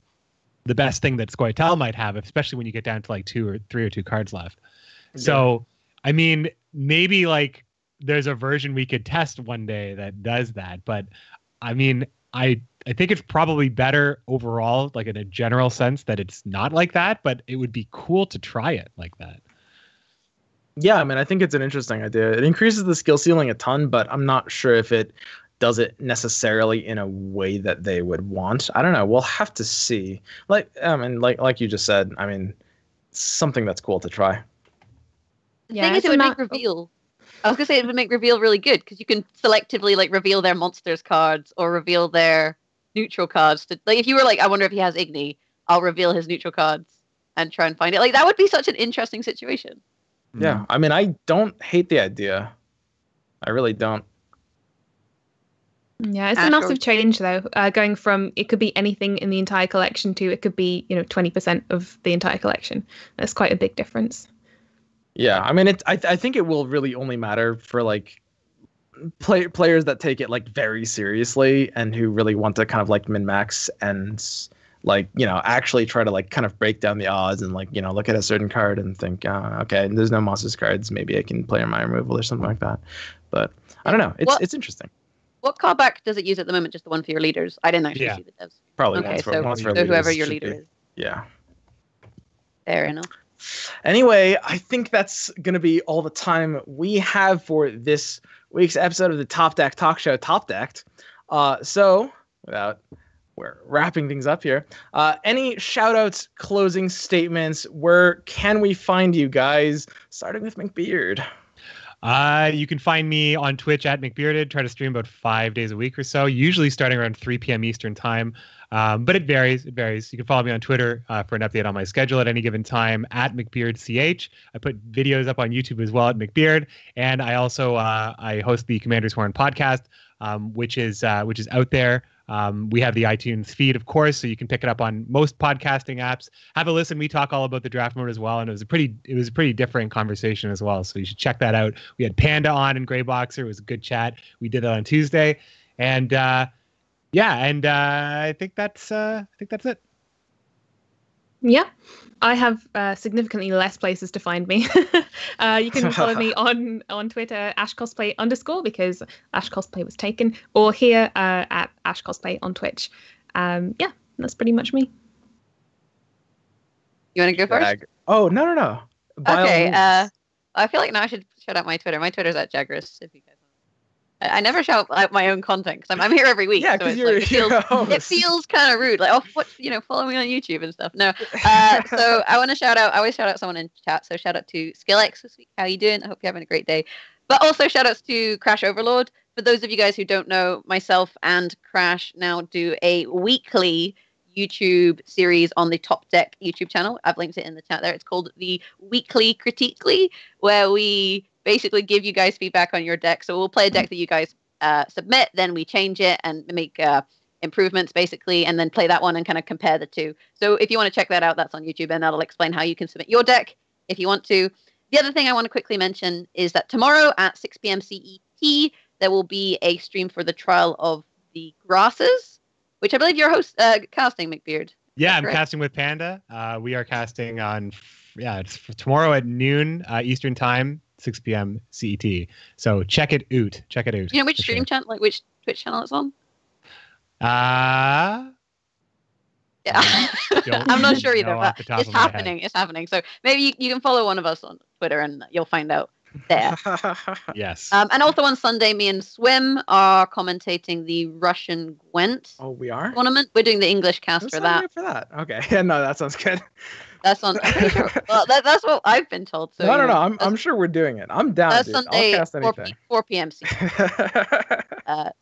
the best thing that Scoia'tael might have, especially when you get down to like 2 or 3 or 2 cards left. So, I mean, maybe like there's a version we could test one day that does that. But I mean, I think it's probably better overall, like in a general sense, that it's not like that. But it would be cool to try it like that. Yeah, I mean, I think it's an interesting idea. It increases the skill ceiling a ton, but I'm not sure if it does it necessarily in a way that they would want. I don't know. We'll have to see. Like you just said, I mean, something that's cool to try. The thing is, it would make reveal. I was gonna say it would make reveal really good because you can selectively like reveal their monsters cards or reveal their neutral cards. Like if you were like, I wonder if he has Igni, I'll reveal his neutral cards and try and find it. Like that would be such an interesting situation. Yeah, I mean, I don't hate the idea. I really don't. Yeah, it's a massive change though. Going from it could be anything in the entire collection to it could be 20% of the entire collection. That's quite a big difference. Yeah, I mean, I think it will really only matter for like players that take it like very seriously and who really want to kind of like min-max and like actually try to like kind of break down the odds and like look at a certain card and think okay, there's no monsters cards, maybe I can play my removal or something like that. But I don't know, it's interesting. What callback does it use at the moment? Just the one for your leaders? I didn't actually see the devs. Probably okay, once for whoever your leader is. Yeah. Fair enough. Anyway, I think that's going to be all the time we have for this week's episode of the Topdeck Talk Show, Topdecked. So, we're wrapping things up here. Any shout-outs, closing statements? Where can we find you guys? Starting with McBeard. You can find me on Twitch at McBearded. Try to stream about 5 days a week or so, usually starting around 3 p.m. Eastern time. But it varies. You can follow me on Twitter for an update on my schedule at any given time at McBeardCH. I put videos up on YouTube as well at McBeard. And I also I host the Commander's Horn podcast, which is out there. We have the iTunes feed, of course, so you can pick it up on most podcasting apps. Have a listen. We talk all about the draft mode as well, and it was a pretty different conversation as well. So you should check that out. We had Panda on and Grey Boxer. It was a good chat. We did that on Tuesday, and I think that's it. Yeah, I have significantly less places to find me. You can follow me on Twitter, @AshCosplay_ because Ash Cosplay was taken, or here at Ash Cosplay on Twitch. Yeah, that's pretty much me. You want to go first? Oh, no. Okay, I feel like now I should shout out my Twitter. My Twitter's at Jaggerous, if you guys want. I never shout out my own content because I'm here every week. Yeah, so it feels kind of rude. Like, follow me on YouTube and stuff. No. So I want to I always shout out someone in chat. So shout out to SkillX this week. How you doing? I hope you're having a great day. But also shout outs to Crash Overlord. For those of you guys who don't know, myself and Crash now do a weekly YouTube series on the Topdeck YouTube channel. I've linked it in the chat there. It's called the Weekly Critically, where we basically give you guys feedback on your deck. So we'll play a deck that you guys submit, then we change it and make improvements basically, and then play that one and kind of compare the two. So if you want to check that out, that's on YouTube, and that'll explain how you can submit your deck if you want to. The other thing I want to quickly mention is that tomorrow at 6 p.m. CET, there will be a stream for the Trial of the Grasses, which I believe you're casting, McBeard. Yeah, I'm casting with Panda. We are casting on, it's for tomorrow at noon Eastern time, 6 p.m. CET. So check it out. You know which stream channel, like which Twitch channel it's on? Yeah, I'm not sure either, but it's happening. It's happening. So maybe you can follow one of us on Twitter and you'll find out there. Yes. And also on Sunday, me and Swim are commentating the Russian Gwent. Oh, we are? Tournament. We're doing the English cast for that. Okay. Yeah, no, that sounds good. That's on. I'm pretty sure. Well, that's what I've been told. So no. I'm sure we're doing it. I'm down. That's dude. Sunday, I'll cast anything. 4 p.m. So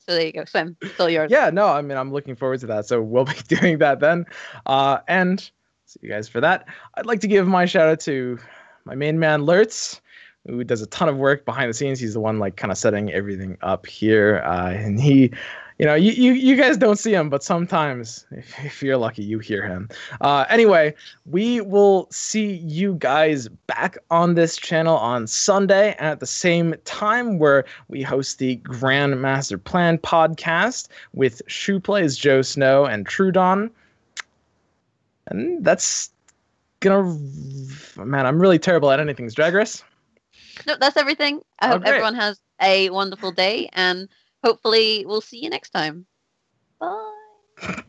there you go. Swim. It's all yours. Yeah. No. I mean, I'm looking forward to that. So we'll be doing that then. And see you guys for that. I'd like to give my shout out to my main man Lurtz, who does a ton of work behind the scenes. He's the one like kind of setting everything up here, and he. You guys don't see him, but sometimes, if you're lucky, you hear him. Anyway, we will see you guys back on this channel on Sunday at the same time, where we host the Grandmaster Plan podcast with Shoe Plays, Joe Snow, and Trudon. And that's man, I'm really terrible at anything. Jaggerous? No, that's everything. I hope everyone has a wonderful day, and hopefully we'll see you next time. Bye.